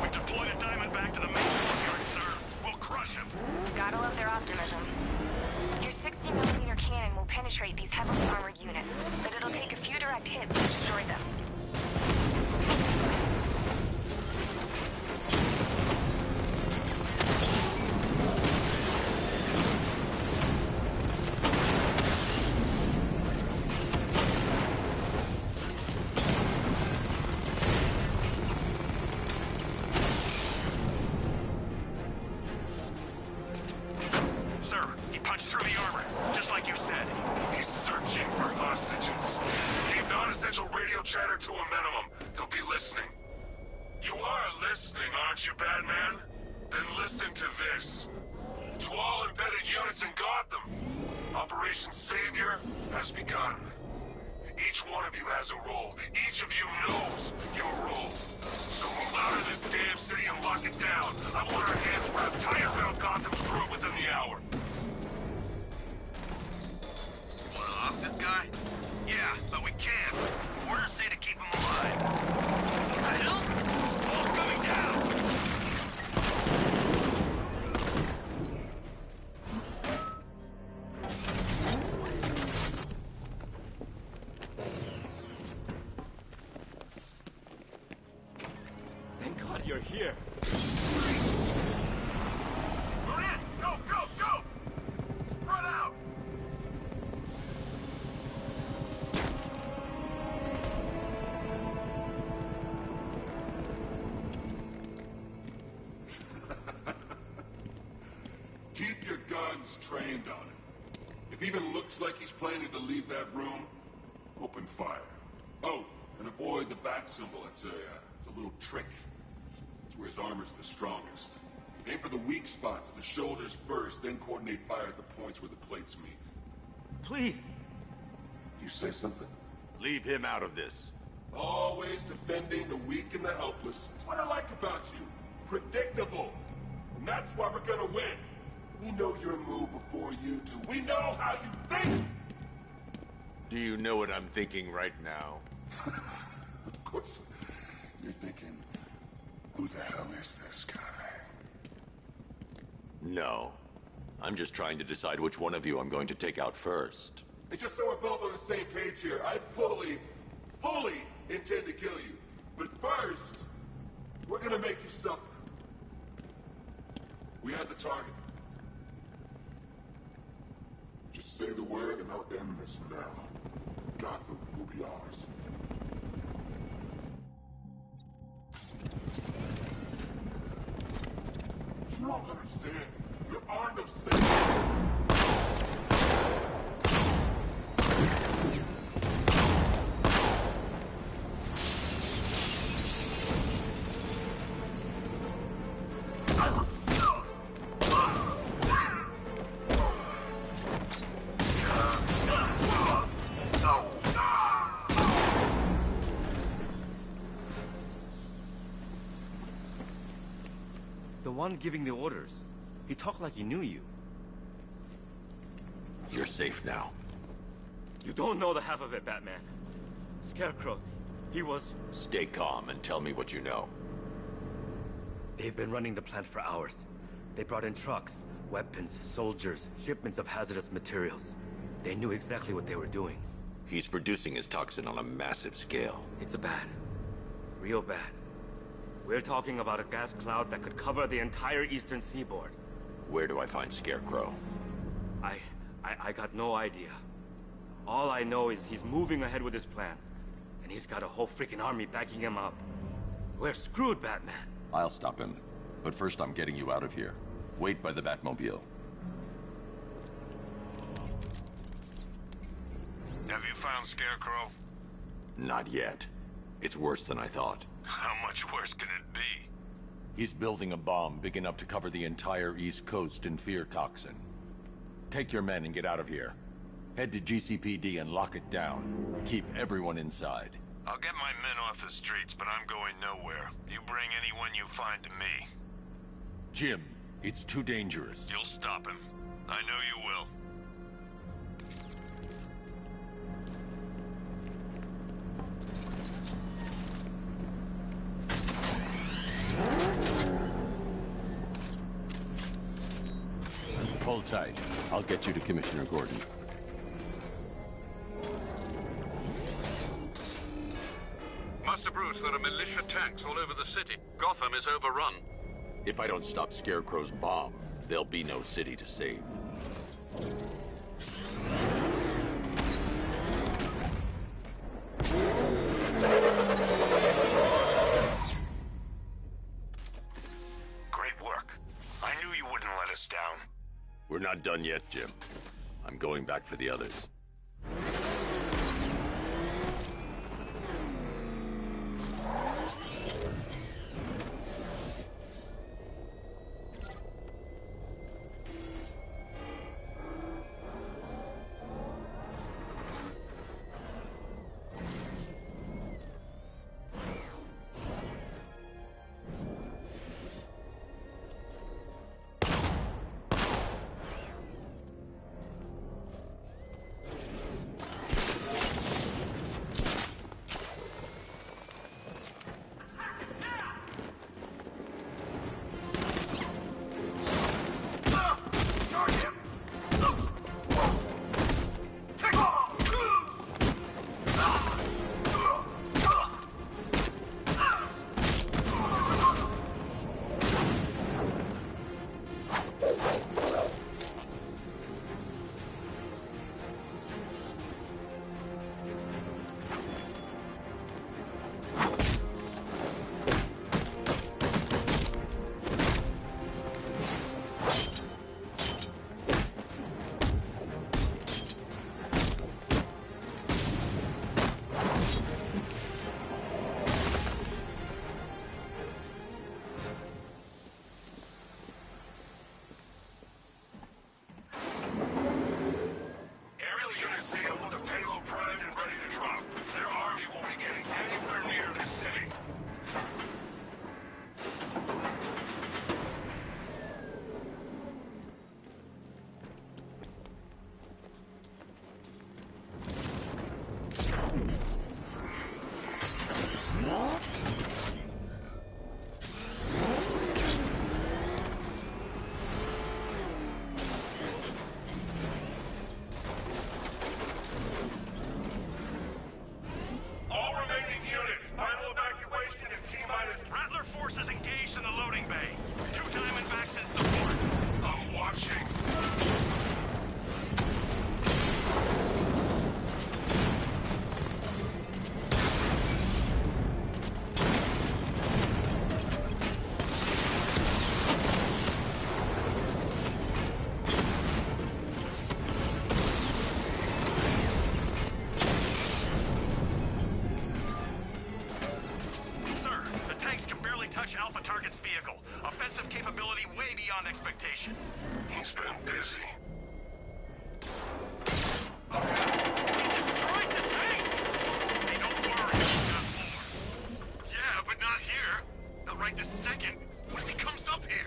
We deployed a Diamondback to the main courtyard, sir. We'll crush him. Gotta love their optimism. Your 60mm cannon will penetrate these heavily armored units, but it'll take a few direct hits to destroy them. Chatter to a minimum. He'll be listening. You are listening, aren't you, Batman? Then listen to this. To all embedded units in Gotham, Operation Savior has begun. Each one of you has a role. Each of you knows your role. So move out of this damn city and lock it down. I want our hands wrapped tight around Gotham's throat within the hour. Wanna off this guy? Yeah, but we can't. Orders say to keep him alive. The hell? Wall's coming down! Thank God you're here. We're in! Go, go, go! Spread out! Keep your guns trained on him. If he even looks like he's planning to leave that room, open fire. Oh, and avoid the bat symbol. It's a little trick. It's where his armor's the strongest. Aim for the weak spots at the shoulders first, then coordinate fire at the points where the plates meet. Please. You say something? Leave him out of this. Always defending the weak and the helpless. It's what I like about you. Predictable. And that's why we're gonna win. We know your move before you do. We know how you think! Do you know what I'm thinking right now? Of course. You're thinking, who the hell is this guy? No. I'm just trying to decide which one of you I'm going to take out first. And just so we're both on the same page here, I fully intend to kill you. But first, we're gonna make you suffer. We have the target. Just say the word and I'll end this now. Gotham will be ours. You don't understand. There are no safety. The one giving the orders. He talked like he knew you. You're safe now. You don't know the half of it, Batman. Scarecrow, He was... Stay calm and tell me what you know. They've been running the plant for hours. They brought in trucks, weapons, soldiers, shipments of hazardous materials. They knew exactly what they were doing. He's producing his toxin on a massive scale. It's bad. Real bad. We're talking about a gas cloud that could cover the entire eastern seaboard. Where do I find Scarecrow? I got no idea. All I know is he's moving ahead with his plan. And he's got a whole freaking army backing him up. We're screwed, Batman. I'll stop him. But first I'm getting you out of here. Wait by the Batmobile. Have you found Scarecrow? Not yet. It's worse than I thought. How much worse can it be? He's building a bomb big enough to cover the entire East Coast in fear toxin. Take your men and get out of here. Head to GCPD and lock it down. Keep everyone inside. I'll get my men off the streets, but I'm going nowhere. You bring anyone you find to me. Jim, it's too dangerous. You'll stop him. I know you will. Hold tight. I'll get you to Commissioner Gordon. Master Bruce, there are militia tanks all over the city. Gotham is overrun. If I don't stop Scarecrow's bomb, there'll be no city to save. Great work. I knew you wouldn't let us down. We're not done yet, Jim. I'm going back for the others. Alpha Target's vehicle. Offensive capability way beyond expectation. He's been busy. Destroyed the tank! Hey, don't worry, we've got more. Yeah, but not here. Not right this second. What if he comes up here?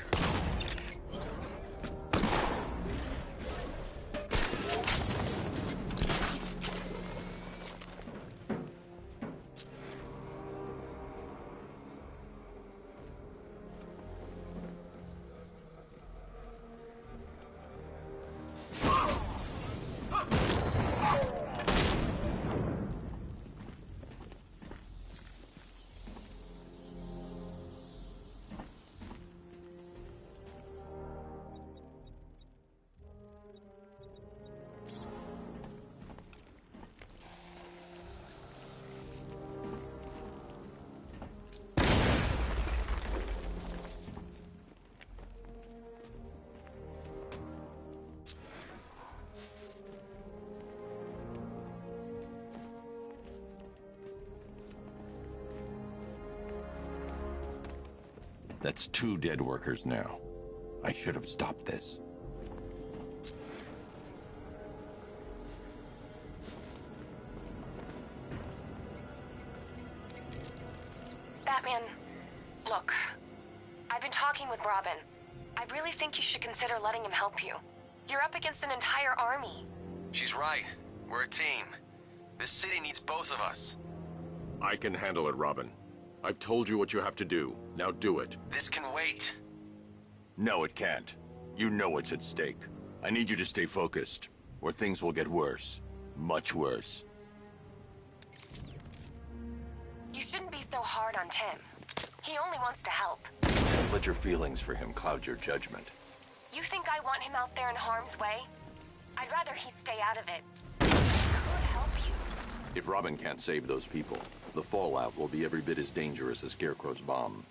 That's 2 dead workers now. I should have stopped this. Batman, look. I've been talking with Robin. I really think you should consider letting him help you. You're up against an entire army. She's right. We're a team. This city needs both of us. I can handle it, Robin. I've told you what you have to do. Now do it. This can wait. No, it can't. You know what's at stake. I need you to stay focused, or things will get worse. Much worse. You shouldn't be so hard on Tim. He only wants to help. Don't let your feelings for him cloud your judgment. You think I want him out there in harm's way? I'd rather he stay out of it. He could help you. If Robin can't save those people, the fallout will be every bit as dangerous as Scarecrow's bomb.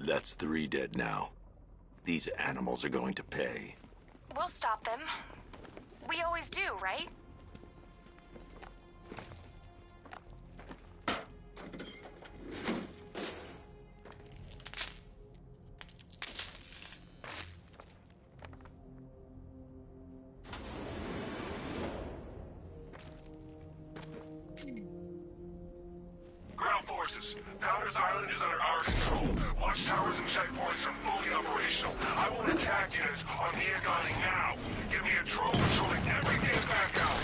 That's 3 dead now. These animals are going to pay. We'll stop them. We always do, right? Ground forces, Founders Island is under our control. Watchtowers and checkpoints are fully operational. I want attack units on Miagani now. Give me a drone patrolling every damn back out.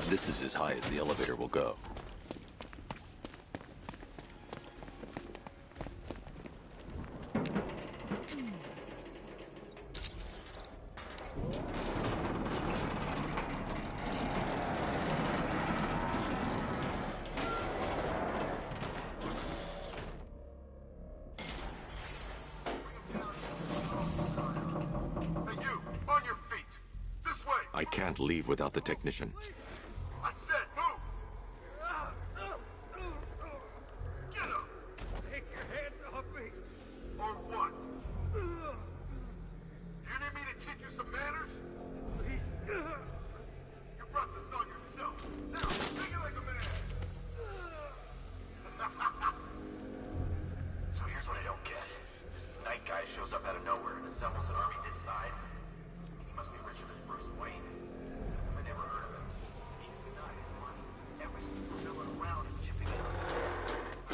This is as high as the elevator will go. I can't leave without the technician. I said move! Get up! Take your hands off me! Or what? You need me to teach you some manners? Please. You brought this on yourself. Now, take it like a man! So here's what I don't get. This night guy shows up out of nowhere and assembles an army this size. He must be richer than Bruce Wayne. I never heard of him. He's denied money. Every supervillain around is chipping in.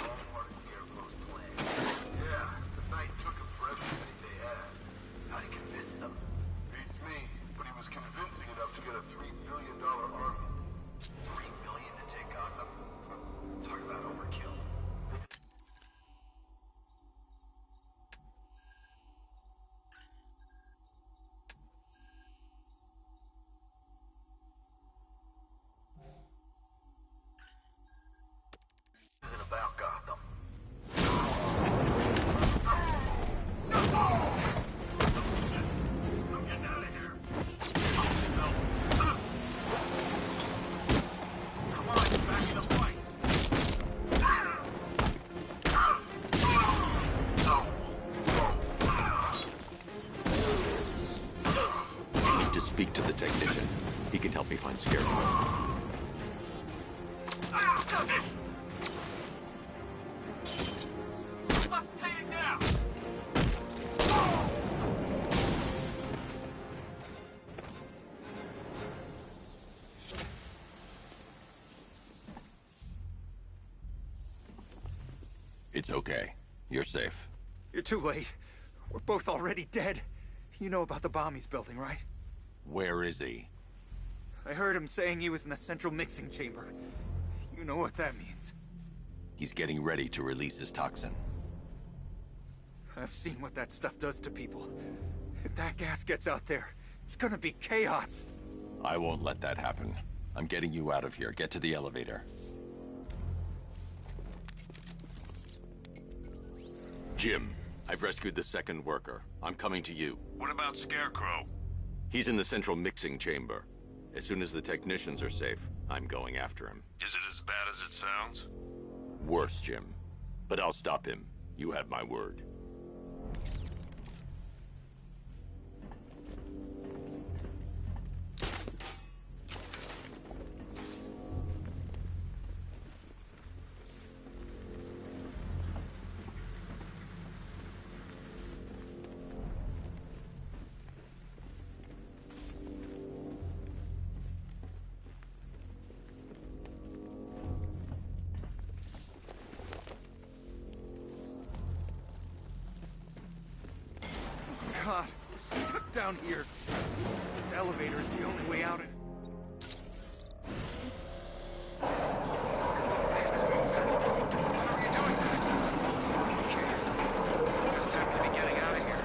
All part of Scarecrow's plan. Yeah, the Knight took him for everything they had. How'd he convince them? Beats me, but he was convincing enough to get a $3 billion army. $3 billion to take Gotham? Talk about overkill. Isn't about Gotham. I'm getting out of here. Come on, get back in the fight. I need to speak to the technician. He can help me find Scarecrow. Levitating now. It's okay. You're safe. You're too late. We're both already dead. You know about the bomb he's building, right? Where is he? I heard him saying he was in the central mixing chamber. You know what that means. He's getting ready to release his toxin. I've seen what that stuff does to people. If that gas gets out there, it's gonna be chaos. I won't let that happen. I'm getting you out of here. Get to the elevator. Jim, I've rescued the second worker. I'm coming to you. What about Scarecrow? He's in the central mixing chamber. As soon as the technicians are safe, I'm going after him. Is it as bad as it sounds? Worse, Jim. But I'll stop him. You have my word. God, we're stuck down here. This elevator is the only way out. It's moving. How are you doing that? Who cares? This time to be getting out of here.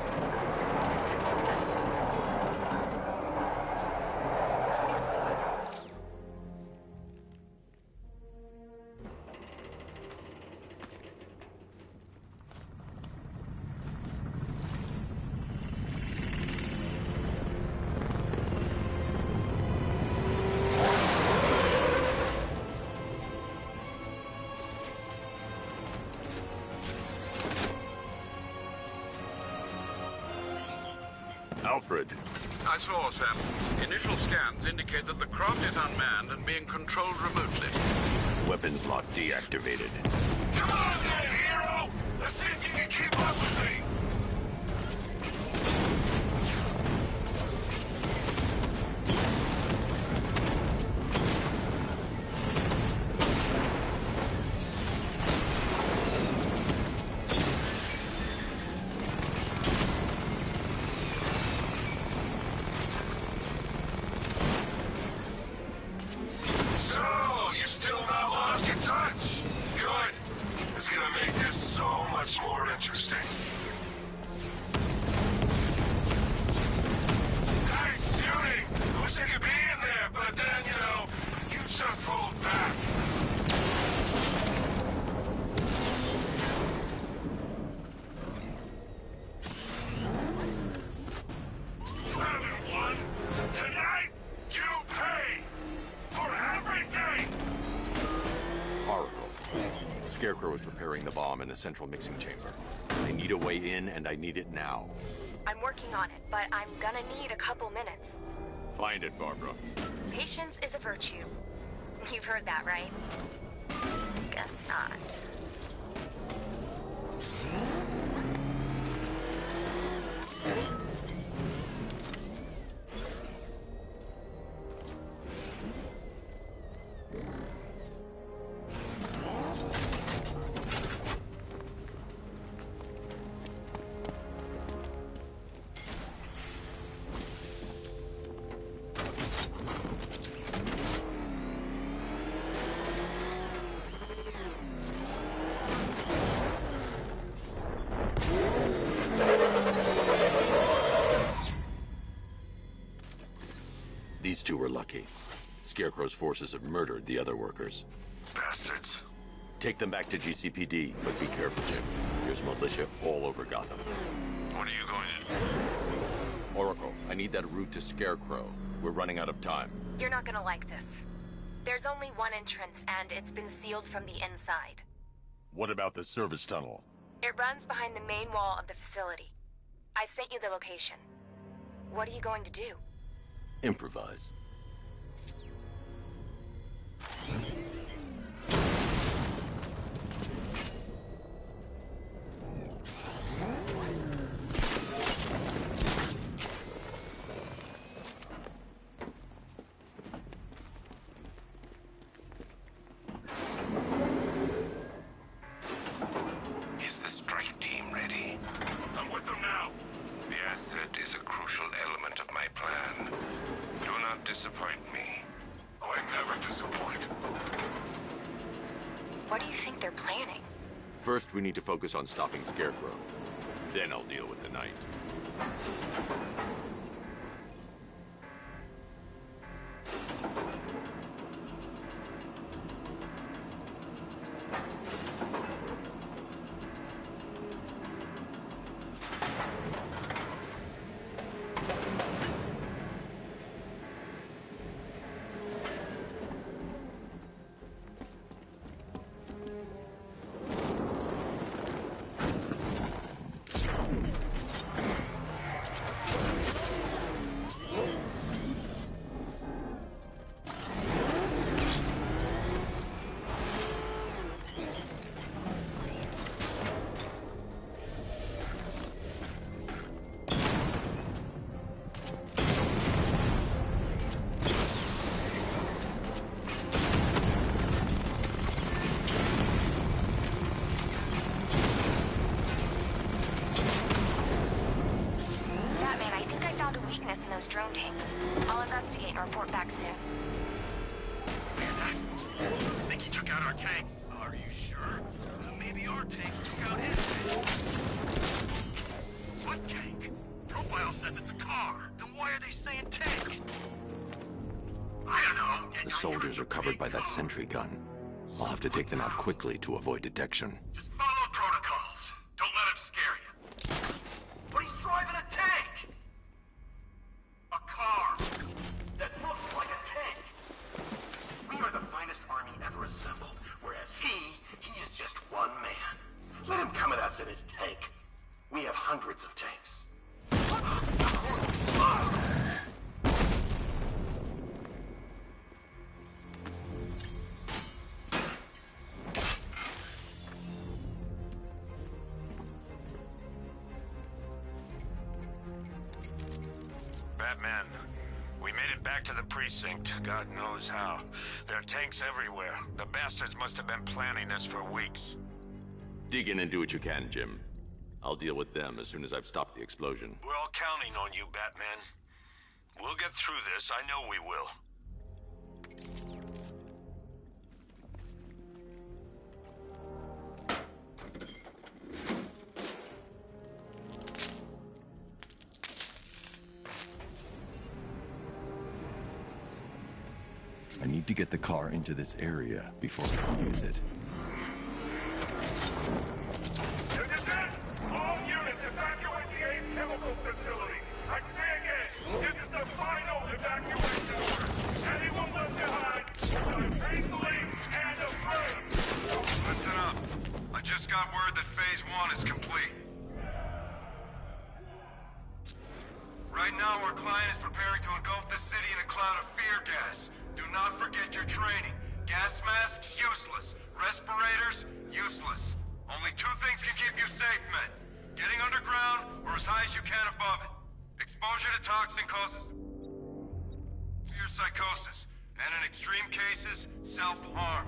Alfred. I saw, Sam. Initial scans indicate that the craft is unmanned and being controlled remotely. Weapons lock deactivated. Come on then, hero! Let's see if you can keep up with me! Scarecrow is preparing the bomb in the central mixing chamber. I need a way in, and I need it now. I'm working on it, but I'm gonna need a couple minutes. Find it, Barbara. Patience is a virtue. You've heard that, right? Guess not. These two were lucky. Scarecrow's forces have murdered the other workers. Bastards. Take them back to GCPD, but be careful, Jim. There's militia all over Gotham. What are you going to do? Oracle, I need that route to Scarecrow. We're running out of time. You're not gonna like this. There's only one entrance, and it's been sealed from the inside. What about the service tunnel? It runs behind the main wall of the facility. I've sent you the location. What are you going to do? Improvise. with them now. The asset is a crucial element of my plan. Do not disappoint me. I never disappoint. What do you think they're planning? First, we need to focus on stopping Scarecrow. Then I'll deal with the Knight. In those drone tanks. I'll investigate and report back soon. Hear that? I think he took out our tank. Are you sure? Maybe our tanks took out his. What tank? Profile says it's a car. Then why are they saying tank? I don't know. The soldiers are covered by that sentry gun. I'll have to take them out quickly to avoid detection. Follow protocols. Don't let him scare you. But he's driving a tank! A car that looks like a tank. We are the finest army ever assembled, whereas he is just one man. Let him come at us in his tank. We have hundreds of tanks. Batman, we made it back to the precinct, God knows how. There are tanks everywhere. The bastards must have been planning this for weeks. Dig in and do what you can, Jim. I'll deal with them as soon as I've stopped the explosion. We're all counting on you, Batman. We'll get through this, I know we will. I need to get the car into this area before we can use it. All units evacuate the Ace Chemical Facility. I say again, this is the final evacuation order. Anyone left behind will die painfully and afraid. Listen up. I just got word that Phase 1 is complete. Right now, our client is preparing to engulf the city in a cloud of fear gas. Do not forget your training. Gas masks, useless. Respirators, useless. Only two things can keep you safe, men. Getting underground, or as high as you can above it. Exposure to toxin causes severe psychosis, and in extreme cases, self-harm.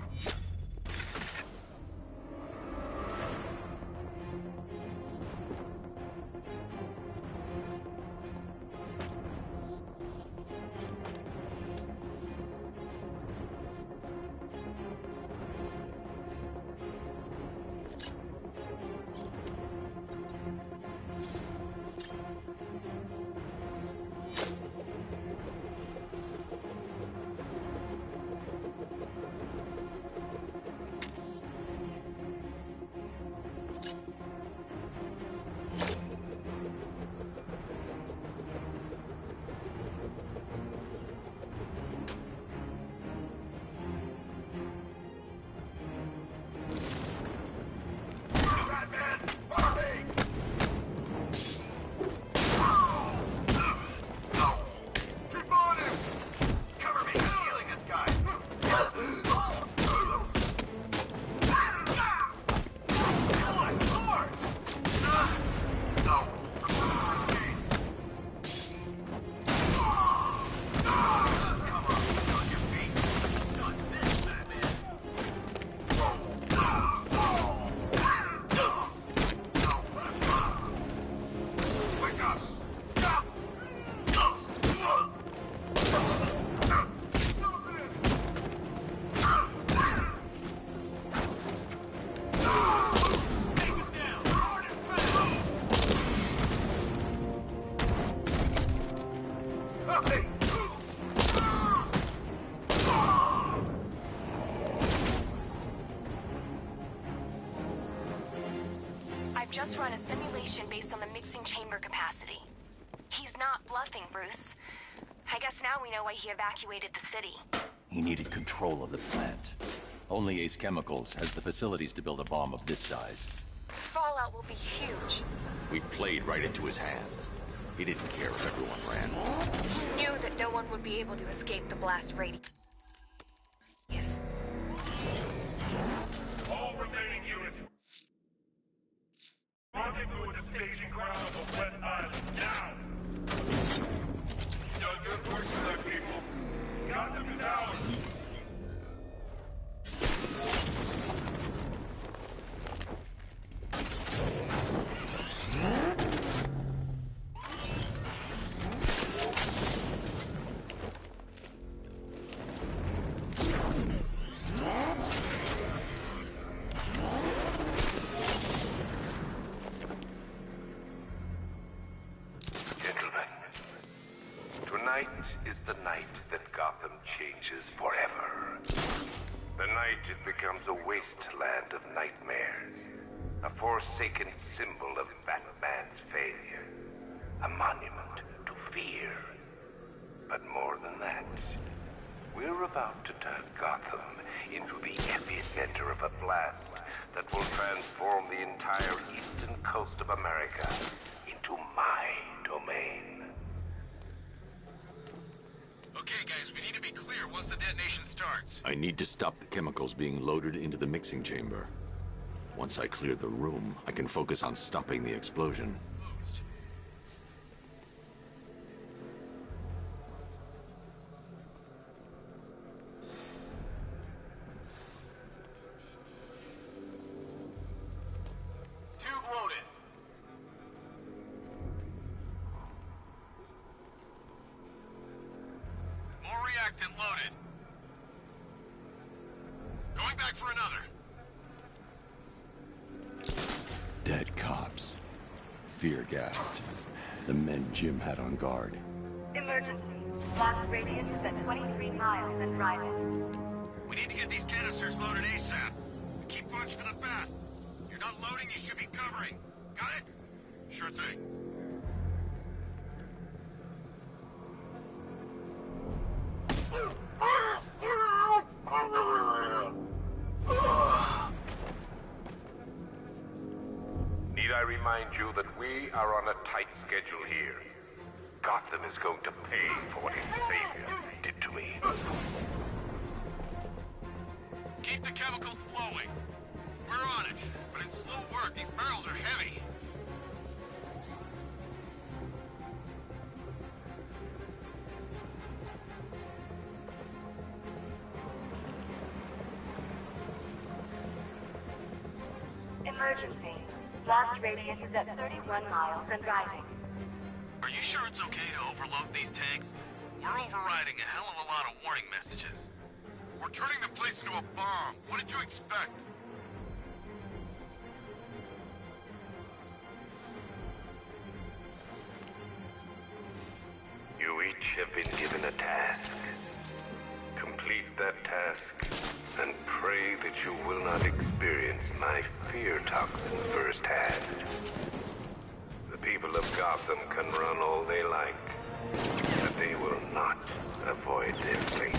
just run a simulation based on the mixing chamber capacity. He's not bluffing, Bruce. I guess now we know why he evacuated the city. He needed control of the plant. Only Ace Chemicals has the facilities to build a bomb of this size. Fallout will be huge. We played right into his hands. He didn't care if everyone ran. He knew that no one would be able to escape the blast radius. Yes. All remaining units. Rendezvous at the staging ground of the West Island, now! You've done good work for that, people. Gotham is ours. Gentlemen, tonight is the night that Gotham changes forever. The night it becomes a wasteland of nightmares, a forsaken symbol of Batman's failure, a monument to fear. But more than that, we're about to turn Gotham into the epicenter of a blast that will transform the entire eastern coast of America into my domain. Okay, guys, we need to be clear once the detonation starts. I need to stop the chemicals being loaded into the mixing chamber. Once I clear the room, I can focus on stopping the explosion. Tube loaded. More reactant loaded. Going back for another. Dead cops. Fear gassed. The men Jim had on guard. Emergency. Blast radius is at 23 miles and rising. We need to get these canisters loaded ASAP. Keep watch for the path. You're not loading, you should be covering. Got it? Sure thing. Need I remind you that we are on a tight schedule here? Gotham is going to pay for what his savior did to me. Keep the chemicals flowing. We're on it, but it's slow work. These barrels are heavy. Emergency. Blast radius is at 31 miles and rising. Are you sure it's okay to overload these tanks? We're overriding a hell of a lot of warning messages. We're turning the place into a bomb. What did you expect? You each have been given a task. Complete that task, and pray that you will not experience my fear toxin firsthand. The people of Gotham can run all they like, but they will not avoid their fate.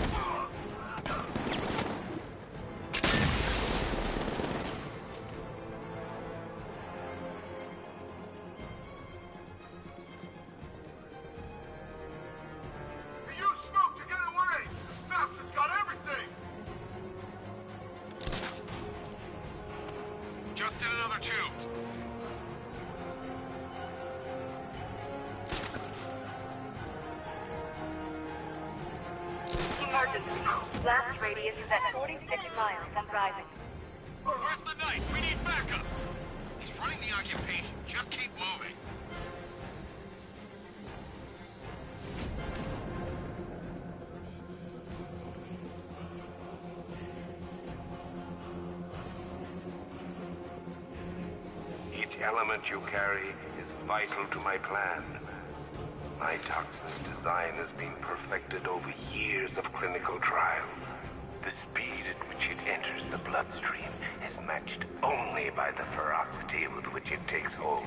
Use smoke to get away! Bastard's got everything! Just did another tube. Emergency. Blast radius is at 46 miles and rising. Where's the knight? We need backup. He's running the occupation. Just keep moving. Each element you carry is vital to my plan. My toxin's design has been perfected over years of clinical trials. The speed at which it enters the bloodstream is matched only by the ferocity with which it takes hold.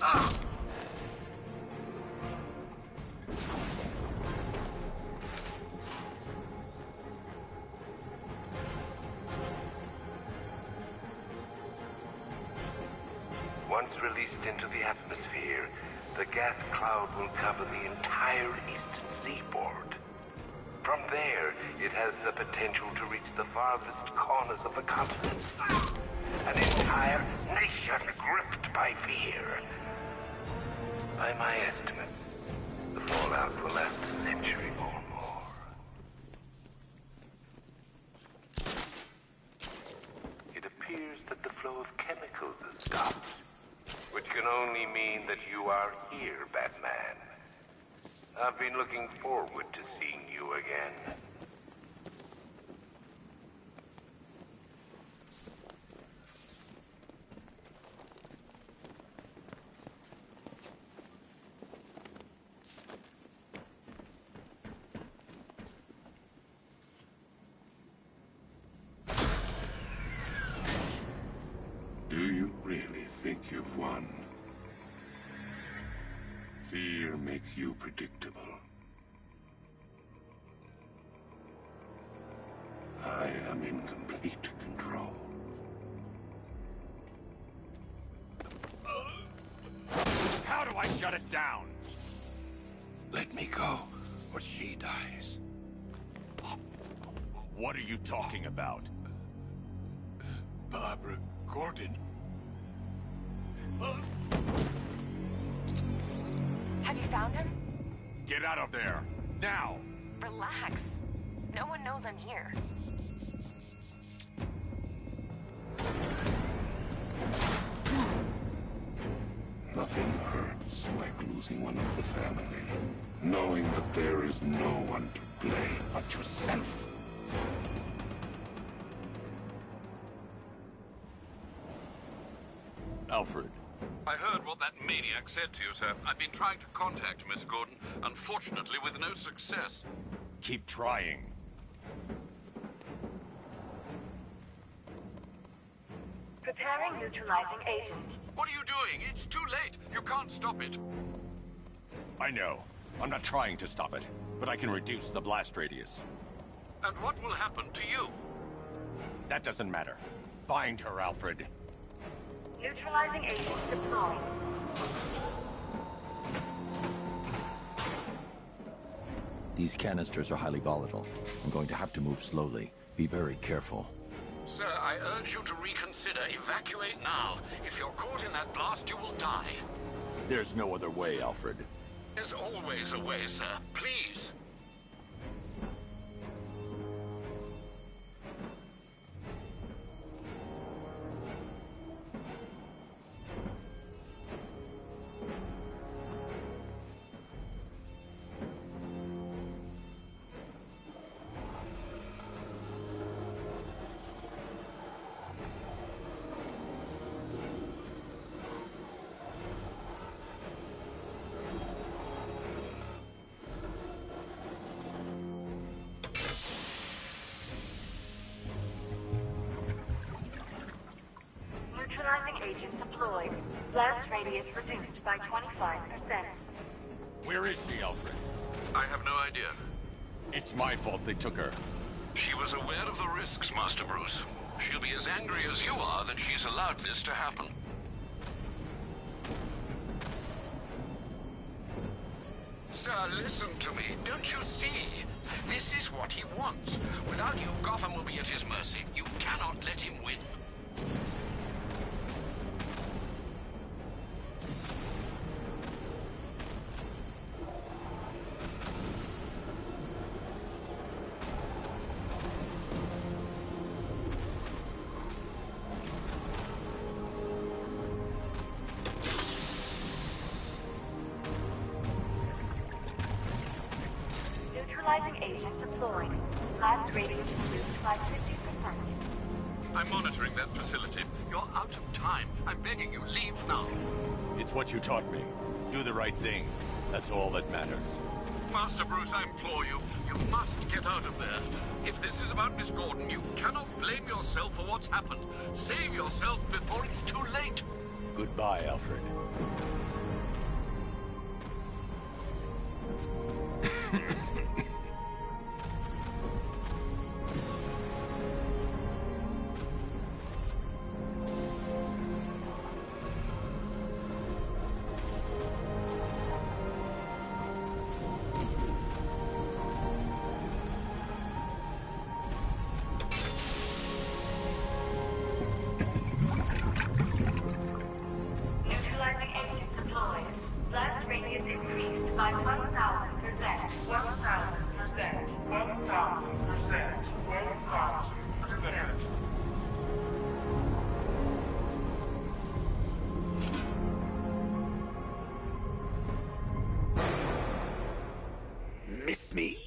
Ah! Once released into the atmosphere, the gas cloud will cover the entire eastern seaboard. From there, it has the potential to reach the farthest corners of the continent. An entire nation gripped by fear. By my estimate, the fallout will last a century or more. It appears that the flow of chemicals has stopped, which can only mean that you are here, Batman. I've been looking forward to seeing you again. Do you really think you've won? Fear makes you predictable. I am in complete control. How do I shut it down? Let me go, or she dies. What are you talking about? Barbara Gordon. Have you found him? Get out of there, now! Relax. No one knows I'm here. Nothing hurts like losing one of the family. Knowing that there is no one to blame but yourself. Alfred. I heard what that maniac said to you, sir. I've been trying to contact Miss Gordon, unfortunately with no success. Keep trying. Preparing neutralizing agent. What are you doing? It's too late. You can't stop it. I know. I'm not trying to stop it, but I can reduce the blast radius. And what will happen to you? That doesn't matter. Find her, Alfred. Neutralizing agent deployed. These canisters are highly volatile. I'm going to have to move slowly. Be very careful. Sir, I urge you to reconsider. Evacuate now. If you're caught in that blast, you will die. There's no other way, Alfred. There's always a way, sir. Please. Neutralizing agent deployed. Blast radius reduced by 25%. Where is she, Alfred? I have no idea. It's my fault they took her. She was aware of the risks, Master Bruce. She'll be as angry as you are that she's allowed this to happen. Sir, listen to me. Don't you see? This is what he wants. Without you, Gotham will be at his mercy. You cannot let him win. Neutralizing agent deployed. Blast radius reduced by 50%. I'm monitoring that facility. You're out of time. I'm begging you, leave now. It's what you taught me. Do the right thing. That's all that matters. Master Bruce, I implore you, you must get out of there. If this is about Miss Gordon, you cannot blame yourself for what's happened. Save yourself before it's too late. Goodbye, Alfred. Neutralizing agent deployed. Blast radius increased by 1,000%. 1,000%. 1,000%. 1,000%. Miss me?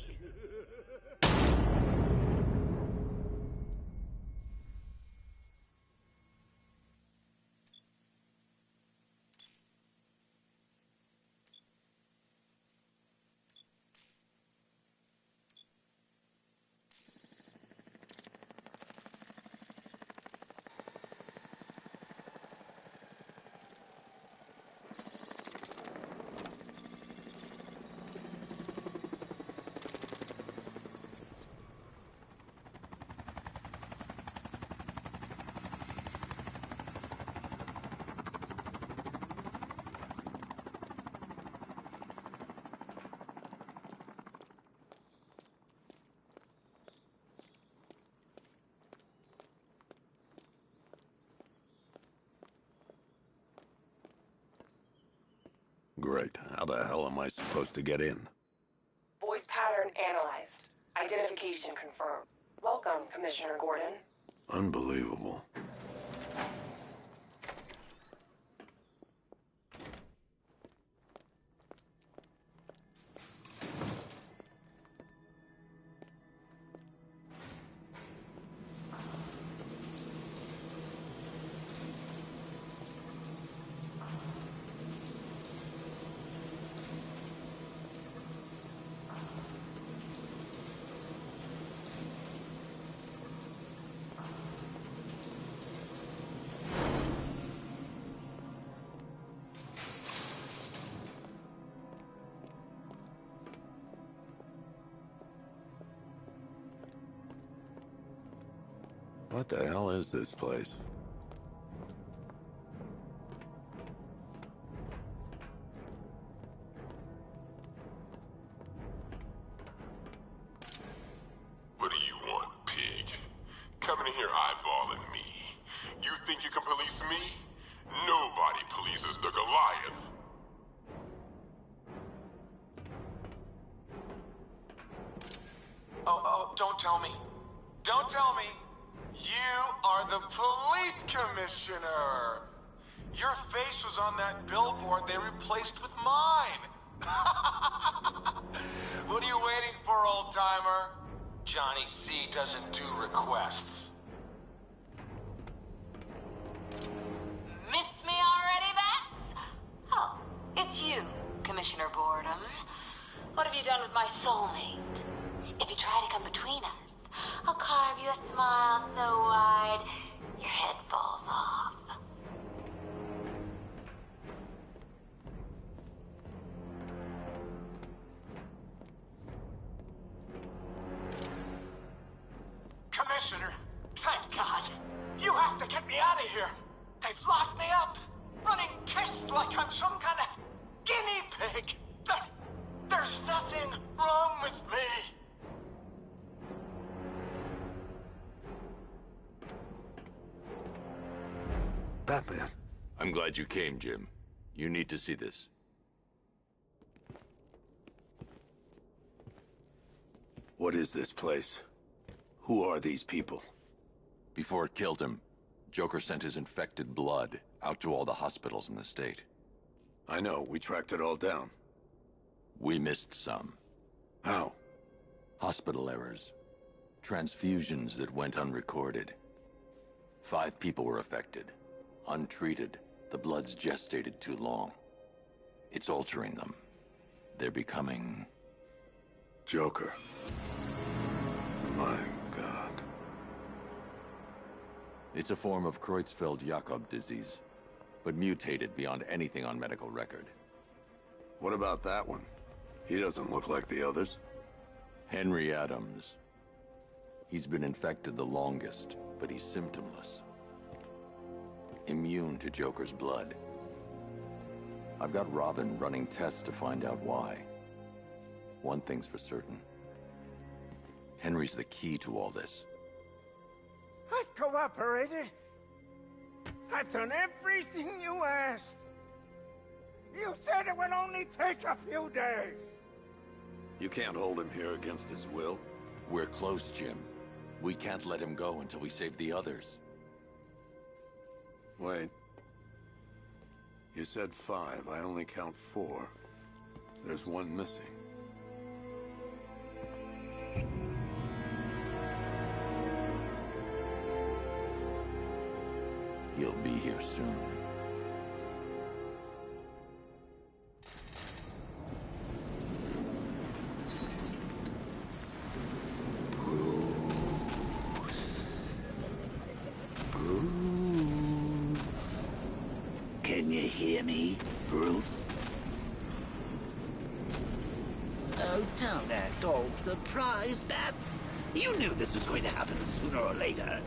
Great. How the hell am I supposed to get in? Voice pattern analyzed. Identification confirmed. Welcome, Commissioner Gordon. Unbelievable. What the hell is this place? What do you want, pig? Coming in here eyeballing me. You think you can police me? Nobody polices the Goliath. Oh, don't tell me. Don't tell me. You are the police commissioner. Your face was on that billboard they replaced with mine. What are you waiting for, old-timer? Johnny C doesn't do requests. Miss me already, Bats? Oh, it's you, Commissioner Boredom. What have you done with my soulmate? If you try to come between us, I'll carve you a smile so wide, your head falls off. Commissioner, thank God. You have to get me out of here. They've locked me up, running tests like I'm some kind of guinea pig. There's nothing wrong with me. Batman. I'm glad you came, Jim. You need to see this. What is this place? Who are these people? Before it killed him, Joker sent his infected blood out to all the hospitals in the state. I know, we tracked it all down. We missed some. How? Hospital errors. Transfusions that went unrecorded. 5 people were affected. Untreated, the blood's gestated too long. It's altering them. They're becoming... Joker. My God. It's a form of Creutzfeldt-Jakob disease, but mutated beyond anything on medical record. What about that one? He doesn't look like the others. Henry Adams. He's been infected the longest, but he's symptomless. Immune to Joker's blood. I've got Robin running tests to find out why. One thing's for certain. Henry's the key to all this. I've cooperated. I've done everything you asked. You said it would only take a few days. You can't hold him here against his will. We're close, Jim. We can't let him go until we save the others. Wait. You said 5. I only count 4. There's one missing. He'll be here soon. Can you hear me, Bruce? Oh, don't act all surprised, Bats. You knew this was going to happen sooner or later.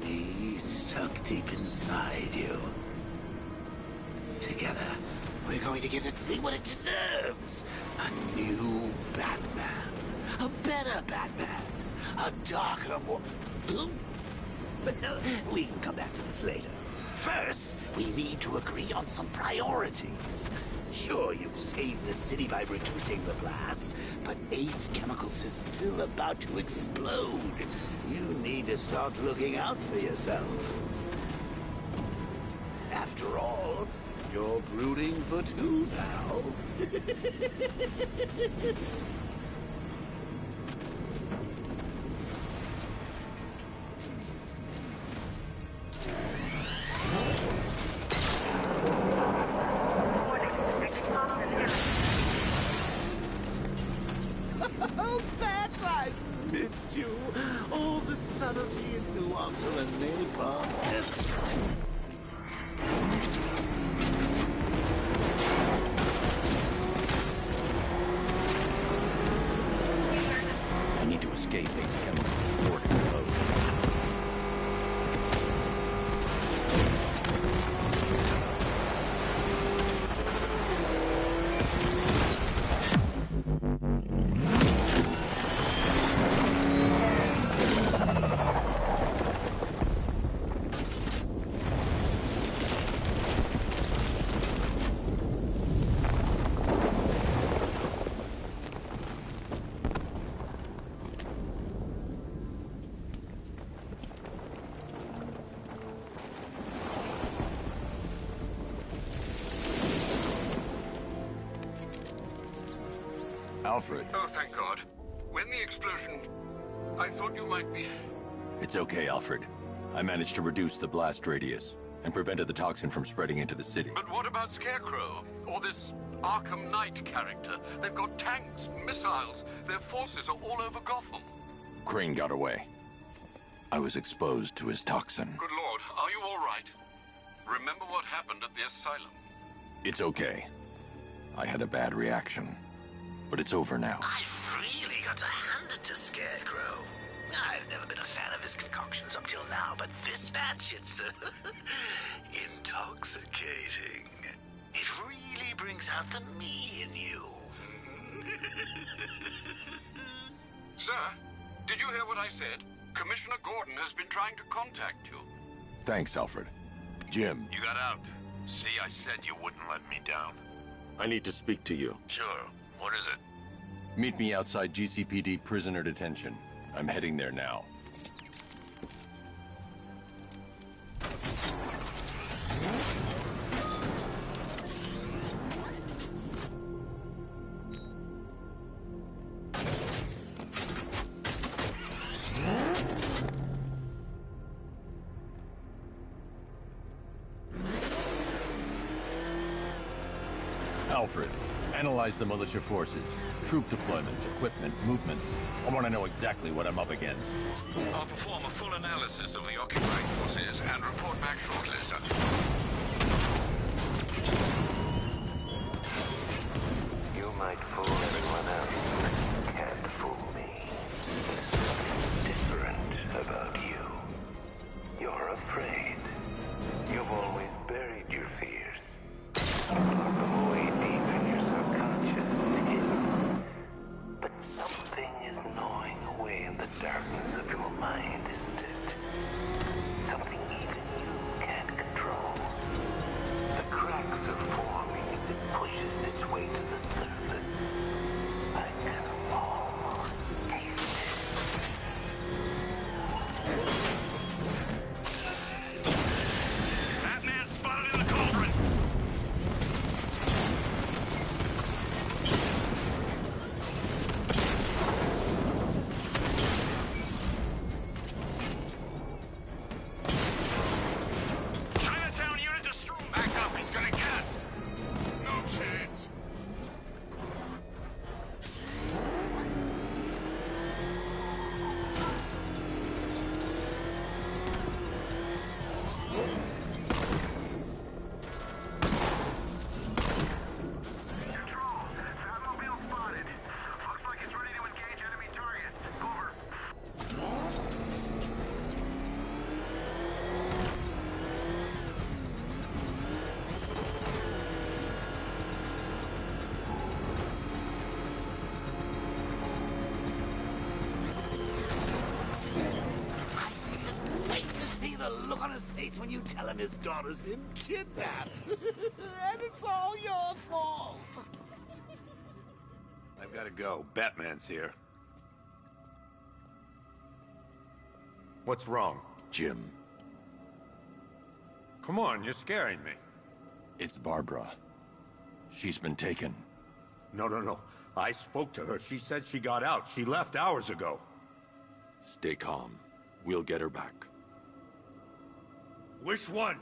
Me stuck deep inside you. Together, we're going to give this thing what it deserves. A new Batman. A better Batman. A darker, more... Well, we can come back to this later. First, we need to agree on some priorities. Sure, you've saved the city by reducing the blast, but Ace Chemicals is still about to explode. You need to start looking out for yourself. After all, you're brooding for 2 now. Oh, Bats, I missed you. All the subtlety and nuance of a napalm. I need to escape Ace Chemicals before it explodes. Alfred. Oh, thank God. When the explosion... I thought you might be... It's okay, Alfred. I managed to reduce the blast radius and prevented the toxin from spreading into the city. But what about Scarecrow? Or this Arkham Knight character? They've got tanks, missiles. Their forces are all over Gotham. Crane got away. I was exposed to his toxin. Good Lord, are you all right? Remember what happened at the asylum? It's okay. I had a bad reaction. But it's over now. I've really got to hand it to Scarecrow. I've never been a fan of his concoctions up till now, but this batch, it's intoxicating. It really brings out the me in you. Sir, did you hear what I said? Commissioner Gordon has been trying to contact you. Thanks, Alfred. Jim. You got out. See, I said you wouldn't let me down. I need to speak to you. Sure. What is it? Meet me outside GCPD prisoner detention. I'm heading there now. Alfred, Analyze the militia forces, troop deployments, equipment, movements. I want to know exactly what I'm up against. I'll perform a full analysis of the occupied forces and report back shortly, sir. You might fool everyone else. Can't fool me. There's something different about you. You're afraid. You've always buried your fears. Locked them away deep in your subconscious. But something is gnawing away in the darkness of your mind, isn't it? Something even you can't control. The cracks are forming as it pushes its way to the surface. I can almost taste it. Batman spotted in the cauldron! Chinatown unit destroyed! Back up, he's gonna get us! No chance. Wait to see the look on his face when you tell him his daughter's been kidnapped. And it's all your fault. I've got to go. Batman's here. What's wrong? Jim. Come on, you're scaring me. It's Barbara. She's been taken. No. I spoke to her. She said she got out. She left hours ago. Stay calm. We'll get her back. Which one?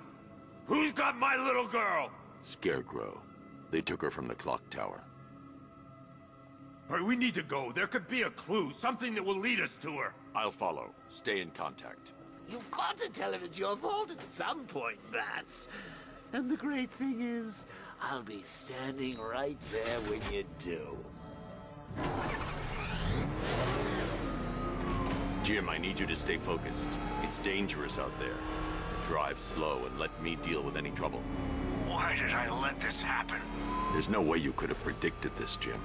Who's got my little girl? Scarecrow. They took her from the clock tower. All right, we need to go. There could be a clue, something that will lead us to her. I'll follow. Stay in contact. You've got to tell him it's your fault at some point, Bats. And the great thing is, I'll be standing right there when you do. Jim, I need you to stay focused. It's dangerous out there. Drive slow and let me deal with any trouble. Why did I let this happen? There's no way you could have predicted this, Jim.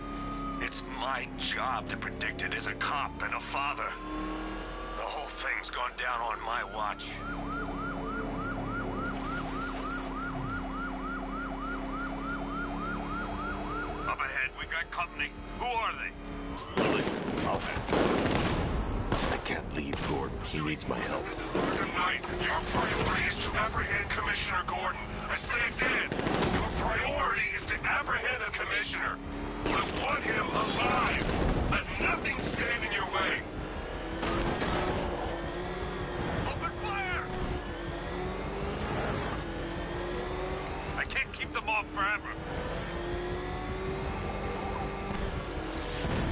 It's my job to predict it as a cop and a father. The whole thing's gone down on my watch. Up ahead, we got company. Who are they? I'll I can't leave Gordon. He needs my help. Tonight, your priority is to apprehend Commissioner Gordon. I say again, your priority is to apprehend the Commissioner. I want him alive. Let nothing stand in your way. Open fire! I can't keep them off forever.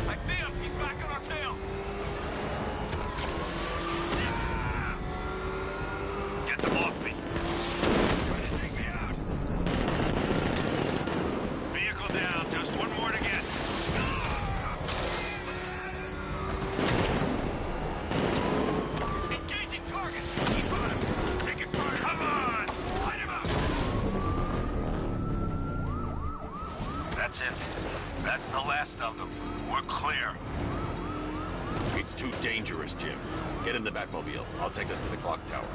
I see him! He's back on our tail! Get them off me! Trying to take me out! Vehicle down, just one more to get. Engaging target! Keep on him! Take it fire! Come on! Light him up! That's it. That's the last of them. We're clear. It's too dangerous, Jim. Get in the Batmobile. I'll take us to the clock tower.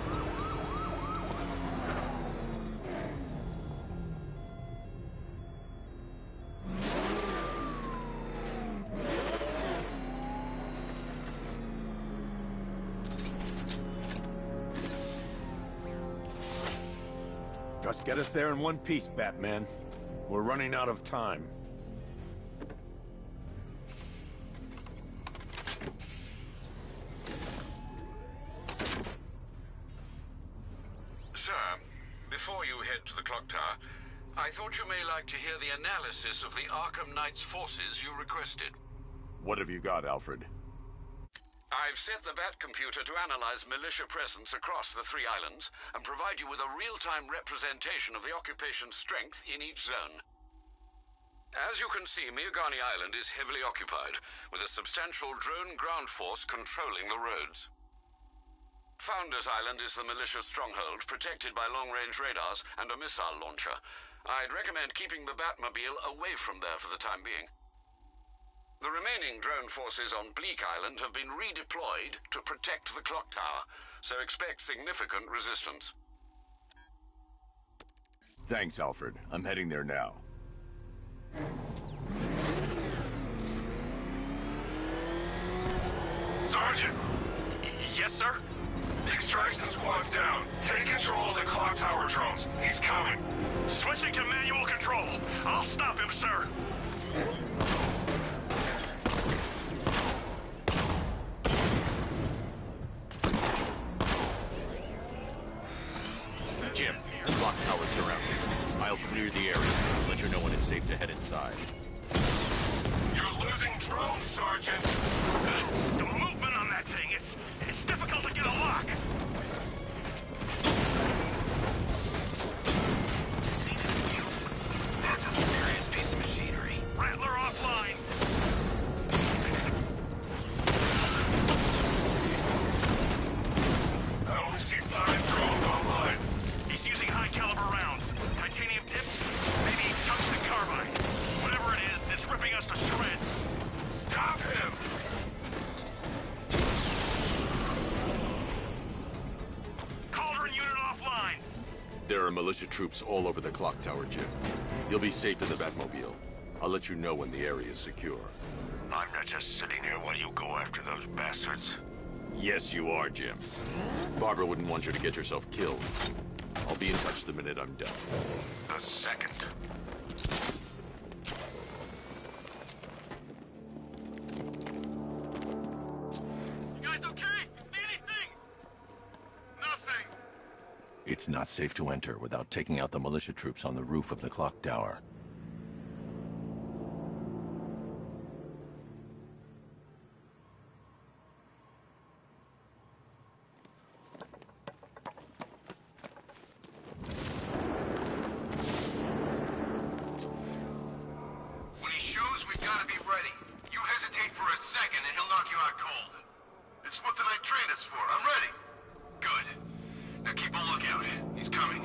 Just get us there in one piece, Batman. We're running out of time. Sir, before you head to the clock tower, I thought you may like to hear the analysis of the Arkham Knight's forces you requested. What have you got, Alfred? I've set the Bat computer to analyze militia presence across the 3 islands and provide you with a real-time representation of the occupation's strength in each zone. As you can see, Miagani Island is heavily occupied, with a substantial drone ground force controlling the roads. Founders Island is the militia stronghold, protected by long-range radars and a missile launcher. I'd recommend keeping the Batmobile away from there for the time being. The remaining drone forces on Bleak Island have been redeployed to protect the clock tower, so expect significant resistance. Thanks, Alfred. I'm heading there now. Sergeant! Yes, sir? The extraction squad's down. Take control of the clock tower drones. He's coming. Switching to manual control. I'll stop him, sir. Jim, the clock tower's surrounded. I'll clear the area. Let you know when it's safe to head inside. You're losing drones, Sergeant. The movement on that thing, it's difficult to get a lock. You see these wheels? That's a serious piece of machinery. Rattler offline. I only see 5 drones online. He's using high-caliber rounds. Titanium tipped? Maybe tungsten carbide. Whatever it is, it's ripping us to shreds. Stop him! Cauldron unit offline. There are militia troops all over the clock tower, Jim. You'll be safe in the Batmobile. I'll let you know when the area is secure. I'm not just sitting here while you go after those bastards. Yes, you are, Jim. Barbara wouldn't want you to get yourself killed. I'll be in touch the minute I'm done. The second. You guys okay? You see anything? Nothing. It's not safe to enter without taking out the militia troops on the roof of the clock tower. When he shows, we've got to be ready. You hesitate for a second and he'll knock you out cold. It's what the night trained us for. I'm ready. Good. Now keep a lookout. He's coming.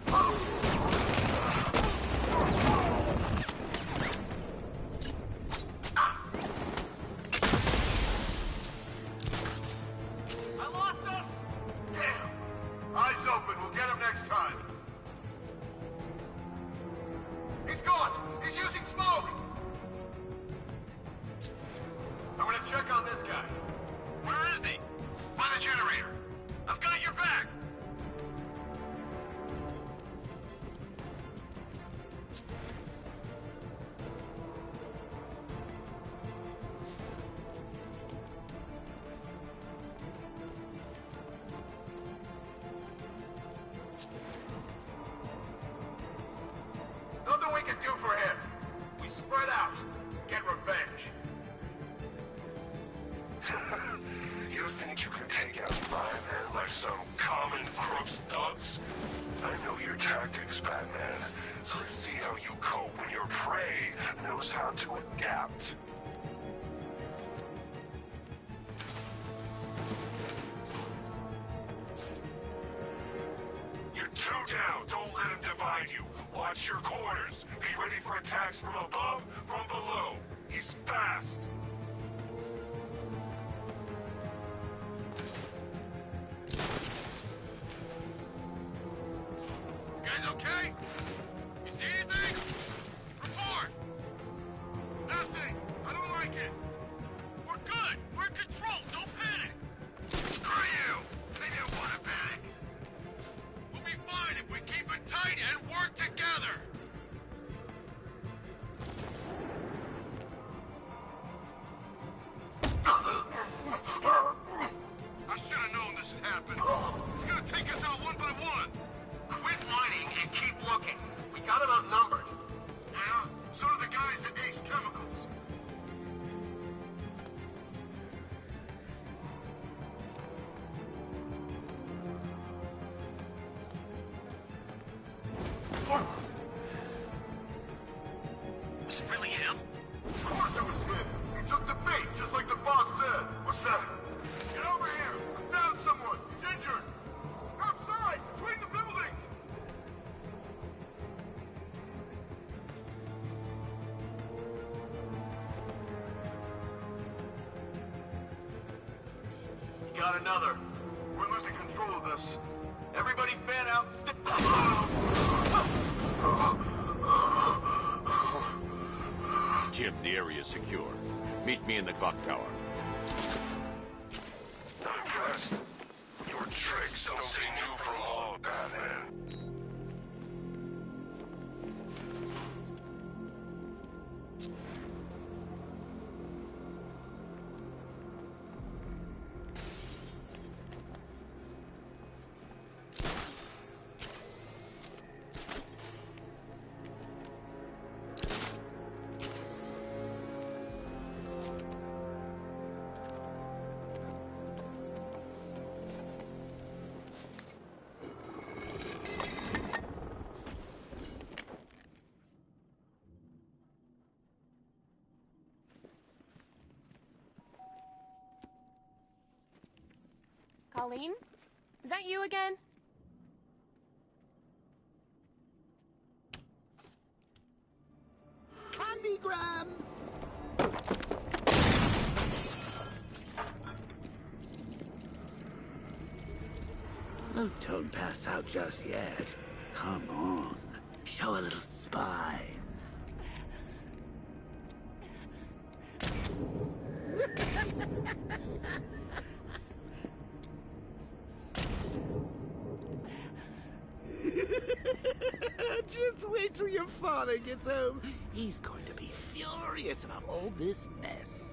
I lost him! Damn! Eyes open. We'll get him next time. He's gone! He's using smoke! I'm gonna check on this guy. Where is he? By the generator. I've got your back! Nothing we can do for him. We spread out. Get revenge. You think you can take out my men like some common crooks thugs? I know your tactics, Batman. So let's see how you cope when your prey knows how to adapt. You're 2 down. Don't let him divide you. Watch your corners. Be ready for attacks from above, from below. He's fast. Guys okay? You see anything? Report! Nothing! I don't like it! We're good! We're in control! Don't panic! Screw you! Maybe I want to panic! We'll be fine if we keep it tight and work together! I should have known this would happen. It's gonna take us out one by one. Quit whining and keep looking. We got him outnumbered. Yeah? So do the guys at Ace Chemicals. Was it really him? Of course it was him. He took the bait, just like the boss said. What's that? Get over here. I found someone. He's injured. Outside, between the buildings. You got another. We're losing control of this. Everybody fan out and stick. Jim, the area is secure. Meet me in the clock tower. Not impressed. Your tricks don't stay new for long, Batman. Colleen? Is that you again? Candygram! Oh, don't pass out just yet. Come on. Show a little spine. Just wait till your father gets home. He's going to be furious about all this mess.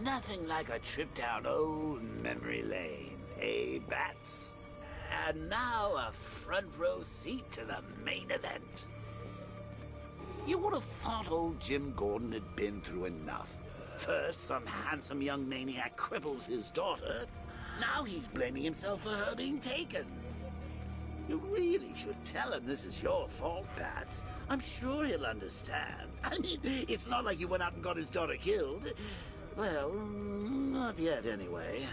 Nothing like a trip down old memory lane, eh, Bats? And now a front row seat to the main event. You would have thought old Jim Gordon had been through enough. First, some handsome young maniac cripples his daughter. Now he's blaming himself for her being taken. You really should tell him this is your fault, Bats. I'm sure he'll understand. I mean, it's not like you went out and got his daughter killed. Well, not yet anyway.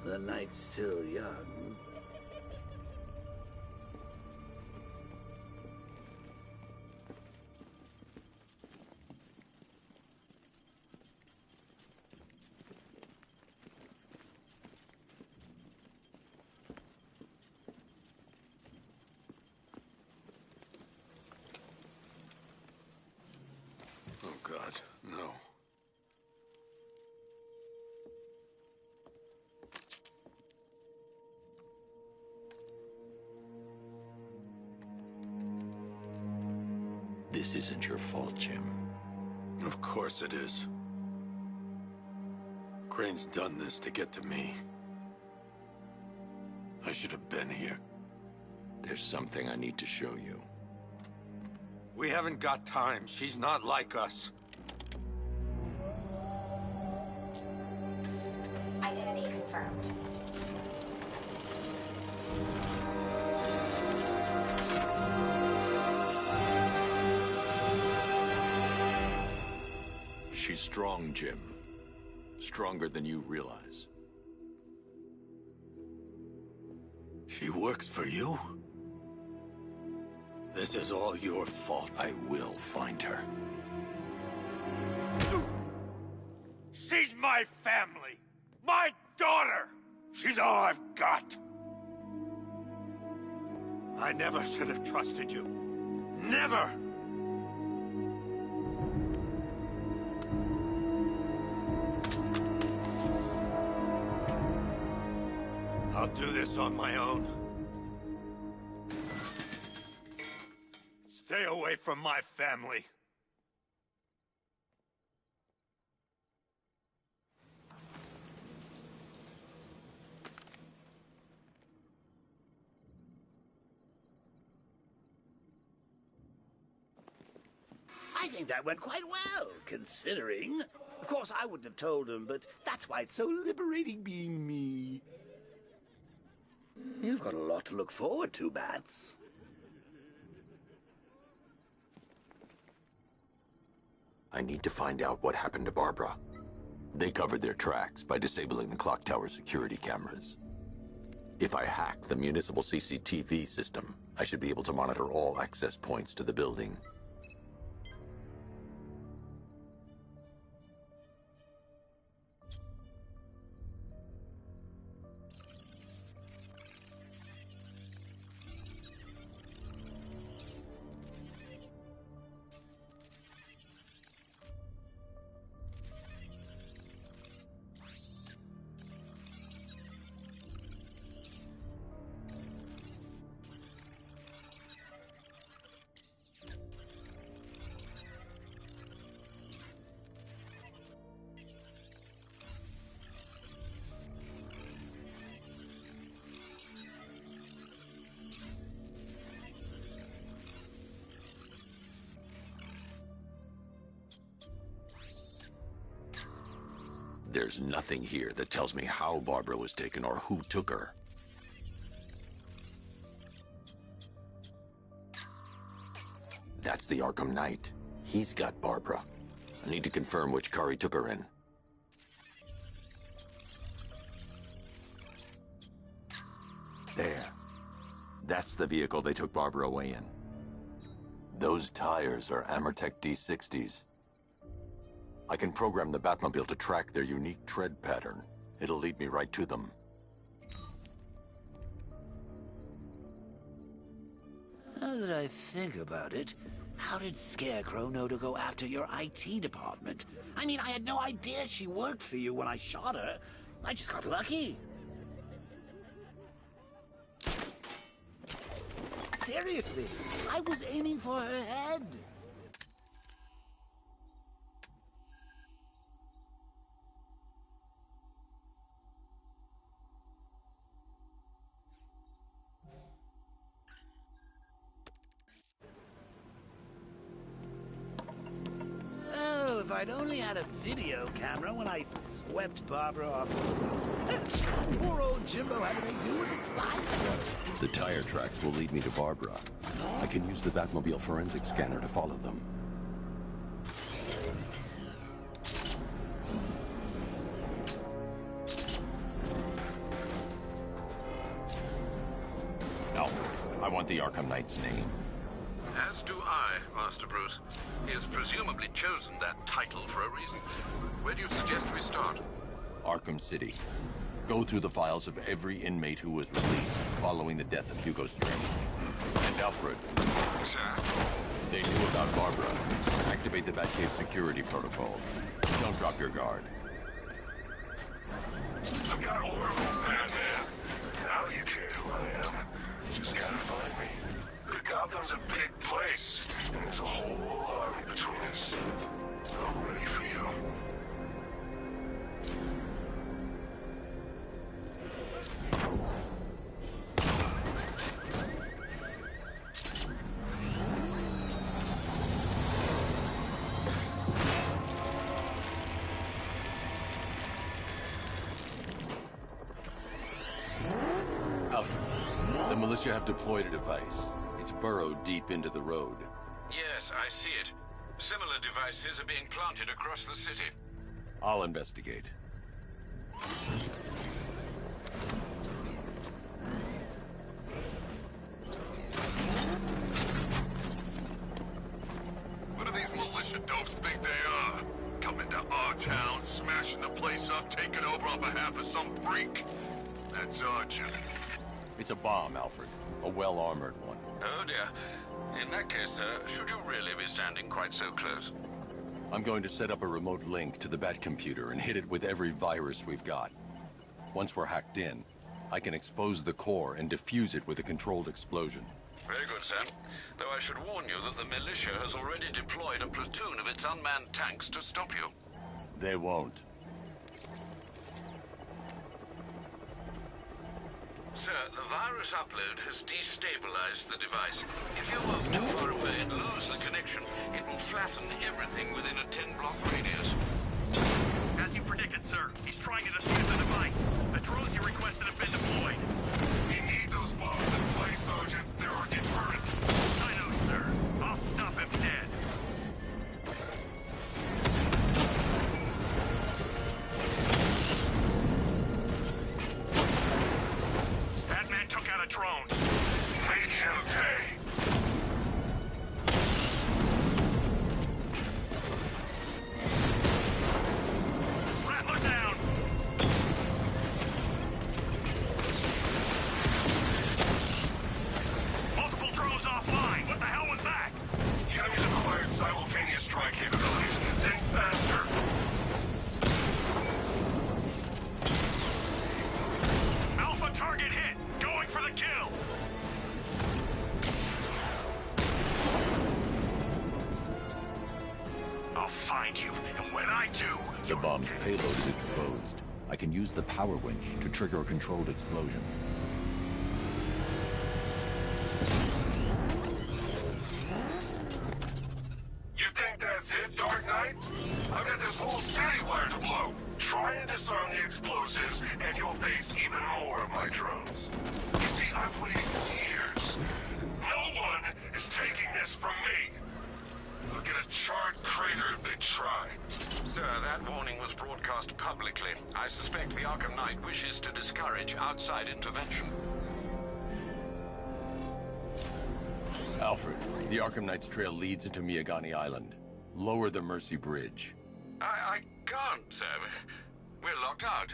The night's still young. Oh, God, no. This isn't your fault, Jim. Of course it is. Crane's done this to get to me. I should have been here. There's something I need to show you. We haven't got time. She's not like us. Identity confirmed. She's strong, Jim. Stronger than you realize. She works for you? This is all your fault. I will find her. She's my family! My daughter! She's all I've got! I never should have trusted you. Never! I'll do this on my own. Stay away from my family. I think that went quite well, considering. Of course, I wouldn't have told him, but that's why it's so liberating being me. You've got a lot to look forward to, Bats. I need to find out what happened to Barbara. They covered their tracks by disabling the clock tower security cameras. If I hack the municipal CCTV system, I should be able to monitor all access points to the building. There's nothing here that tells me how Barbara was taken or who took her. That's the Arkham Knight. He's got Barbara. I need to confirm which car he took her in. There. That's the vehicle they took Barbara away in. Those tires are Amertec D60s. I can program the Batmobile to track their unique tread pattern. It'll lead me right to them. Now that I think about it, how did Scarecrow know to go after your IT department? I mean, I had no idea she worked for you when I shot her. I just got lucky. Seriously, I was aiming for her head. Oh, if I'd only had a video camera when I swept Barbara off the road. Poor old Jimbo had to make do with the slideshow. The tire tracks will lead me to Barbara. I can use the Batmobile forensic scanner to follow them. Alfred, I want the Arkham Knight's name. As do I, Master Bruce. He has presumably chosen that title for a reason. Where do you suggest we start? Arkham City. Go through the files of every inmate who was released following the death of Hugo Strange. And Alfred. Sir? They knew about Barbara. Activate the Batcave security protocol. Don't drop your guard. I've got Oracle, Batman. Now you care who I am. You just gotta find me. Gotham's a big place, and there's a whole army between us. I'm ready for you. Alfred, the militia have deployed a device. It's burrowed deep into the road. Yes, I see it. Similar devices are being planted across the city. I'll investigate. What do these militia dopes think they are? Coming to our town, smashing the place up, taking over on behalf of some freak? That's urgent. It's a bomb, Alfred. A well-armored one. Oh dear. In that case, should you really be standing quite so close? I'm going to set up a remote link to the Bat computer and hit it with every virus we've got. Once we're hacked in, I can expose the core and defuse it with a controlled explosion. Very good, Sam. Though I should warn you that the militia has already deployed a platoon of its unmanned tanks to stop you. They won't. Sir, the virus upload has destabilized the device. If you move too far away and lose the connection, it will flatten everything within a 10-block radius. As you predicted, sir, he's trying to defuse the device. The drones you requested have been deployed. We need those bombs in place, Sergeant. They're our deterrent. I know, sir. I'll stop him dead. Batman took out a drone. Make him pay. Rattler down. Multiple drones offline. What the hell was that? The enemies have acquired simultaneous strike capabilities. Think faster. Alpha target hit. Going for the kill. I'll find you, and when I do... The bomb's payload is exposed. I can use the power winch to trigger a controlled explosion. You think that's it, Dark Knight? I've got this whole city wired to blow. Try and disarm the explosives, and you'll face even more of my drones. You see, I've waited years. No one is taking this from me. They'll get a charred crater if they try. Sir, that warning was broadcast publicly. I suspect the Arkham Knight wishes to discourage outside intervention. Alfred, the Arkham Knight's trail leads into Miagani Island. Lower the Mercy Bridge. I can't, sir. We're locked out.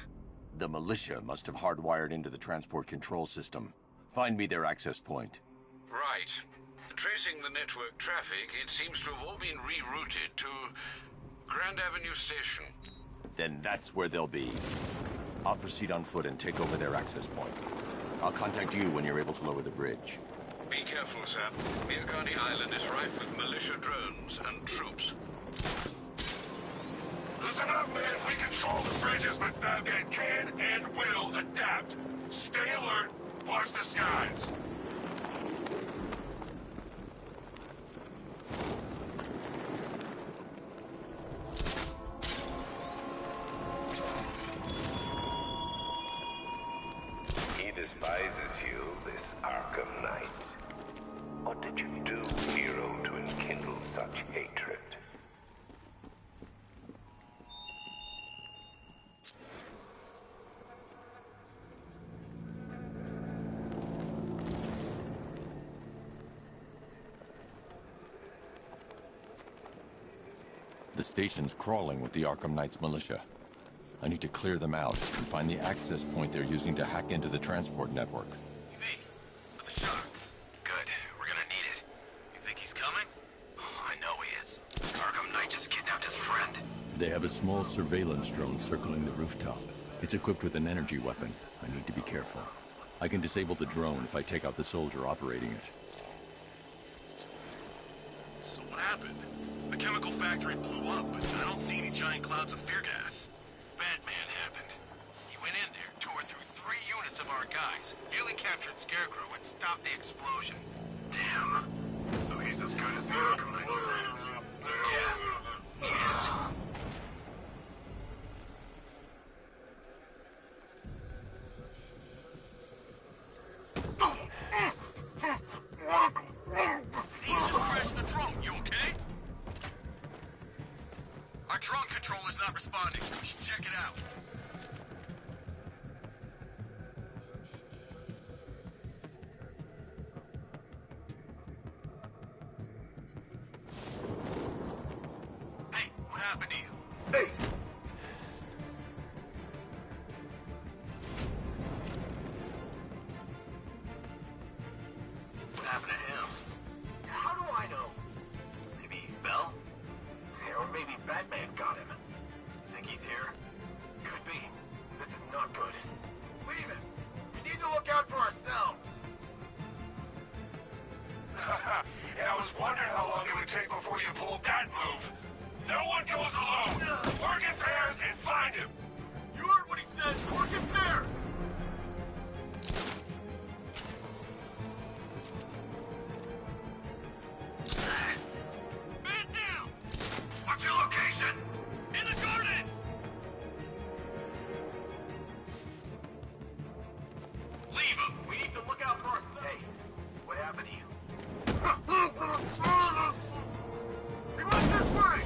The militia must have hardwired into the transport control system. Find me their access point. Right. Tracing the network traffic, it seems to have all been rerouted to Grand Avenue Station. Then that's where they'll be. I'll proceed on foot and take over their access point. I'll contact you when you're able to lower the bridge. Be careful, sir. Miagani Island is rife with militia drones and troops. Listen up, man. We control the bridges, but Batman can and will adapt. Stay alert. Watch the skies. He despises you, this Arkham Knight. What did you do, hero, to enkindle such hatred? The station's crawling with the Arkham Knight's militia. I need to clear them out and find the access point they're using to hack into the transport network. Good. We're gonna need it. You think he's coming? Oh, I know he is. Arkham Knight just kidnapped his friend. They have a small surveillance drone circling the rooftop. It's equipped with an energy weapon. I need to be careful. I can disable the drone if I take out the soldier operating it. So what happened? The chemical factory blew up, but I don't see any giant clouds of fear gas. Batman happened. He went in there, tore through 3 units of our guys, nearly captured Scarecrow, and stopped the explosion. Damn. So he's as good as the Arkham Knight claims. Yeah, he is. He just crashed the drone. You okay? Our drone controller's not responding. We should check it out. Hey, what happened to you? Hey! What happened to him? How do I know? Maybe Bell? Or maybe Batman got him. Think he's here? Could be. always wondered how long it would take before you pulled that move. No one goes alone. Work in pairs and find him. You heard what he said. Work in pairs. Man down! What's your location? In the gardens! Leave him! We need to look out for him. Hey, what happened to you? He went this way!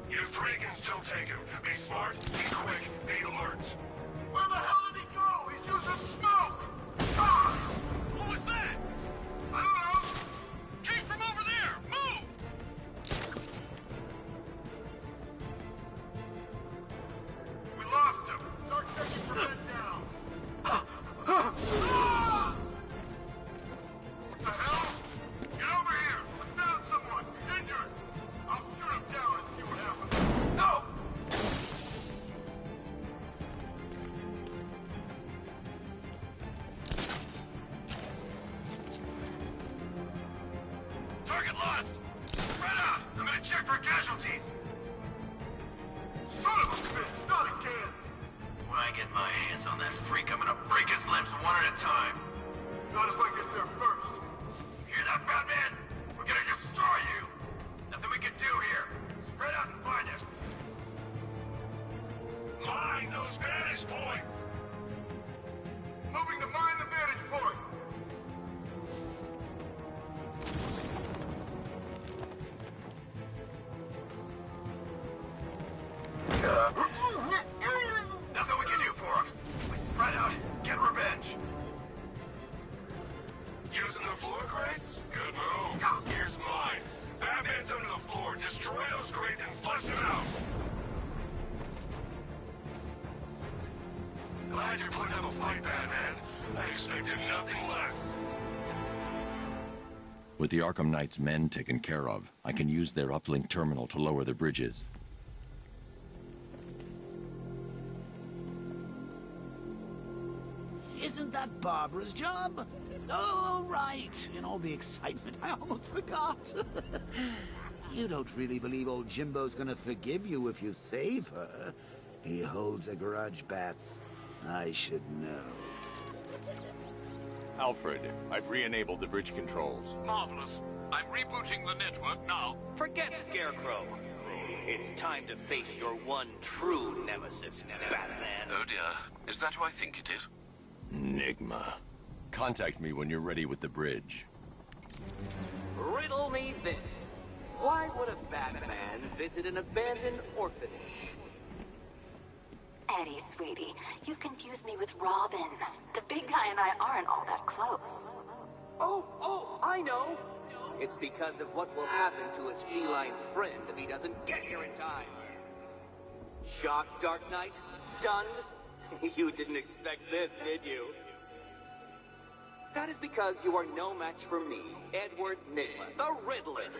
You three can still take him. Be smart, be quick, be alert. Where the hell did he go? He's using smoke! Ah! What was that? I don't know. Came from over there. Move! We lost him. Start taking your men down. What the hell? Get over here. We found someone. He's injured. I'll shoot him down and see what happens. No! Target lost! Spread out! I'm gonna check for casualties! Son of a bitch! Not again! When I get my hands on that freak, I'm gonna break his limbs one at a time. Not if I get there first. Hear that, Batman? We're gonna destroy you! Nothing we can do here. Spread out and find him. Mine those vantage points! Moving to mine the vantage point. Nothing we can do for him. We spread out, get revenge. Using the floor crates? Good move. Here's mine. Batman's under the floor. Destroy those crates and flush them out. Glad you're putting up a fight, Batman. I expected nothing less. With the Arkham Knight's men taken care of, I can use their uplink terminal to lower the bridges. Isn't that Barbara's job? Oh, right. In all the excitement, I almost forgot. You don't really believe old Jimbo's gonna forgive you if you save her. He holds a grudge, Bats. I should know. Alfred, I've re-enabled the bridge controls. Marvelous. I'm rebooting the network now. Forget Scarecrow. It's time to face your one true nemesis, Batman. Oh dear. Is that who I think it is? Enigma. Contact me when you're ready with the bridge. Riddle me this. Why would a Batman visit an abandoned orphanage? Eddie, sweetie, you've confused me with Robin. The big guy and I aren't all that close. Oh, I know. It's because of what will happen to his feline friend if he doesn't get here in time. Shocked, Dark Knight? Stunned? You didn't expect this, did you? That is because you are no match for me, Edward Nygma, the Riddler,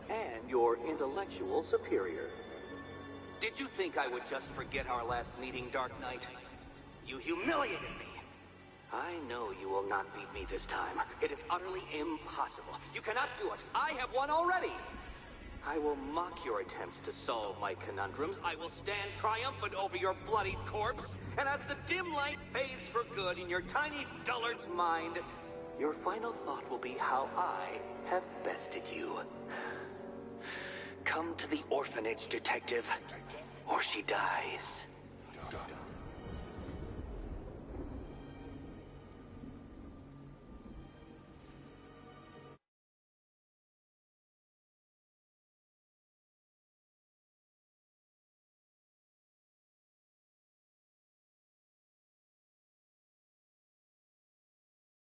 and your intellectual superior. Did you think I would just forget our last meeting, Dark Knight? You humiliated me. I know you will not beat me this time. It is utterly impossible. You cannot do it. I have won already. I will mock your attempts to solve my conundrums. I will stand triumphant over your bloodied corpse. And as the dim light fades for good in your tiny dullard's mind, your final thought will be how I have bested you. Come to the orphanage, detective, or she dies.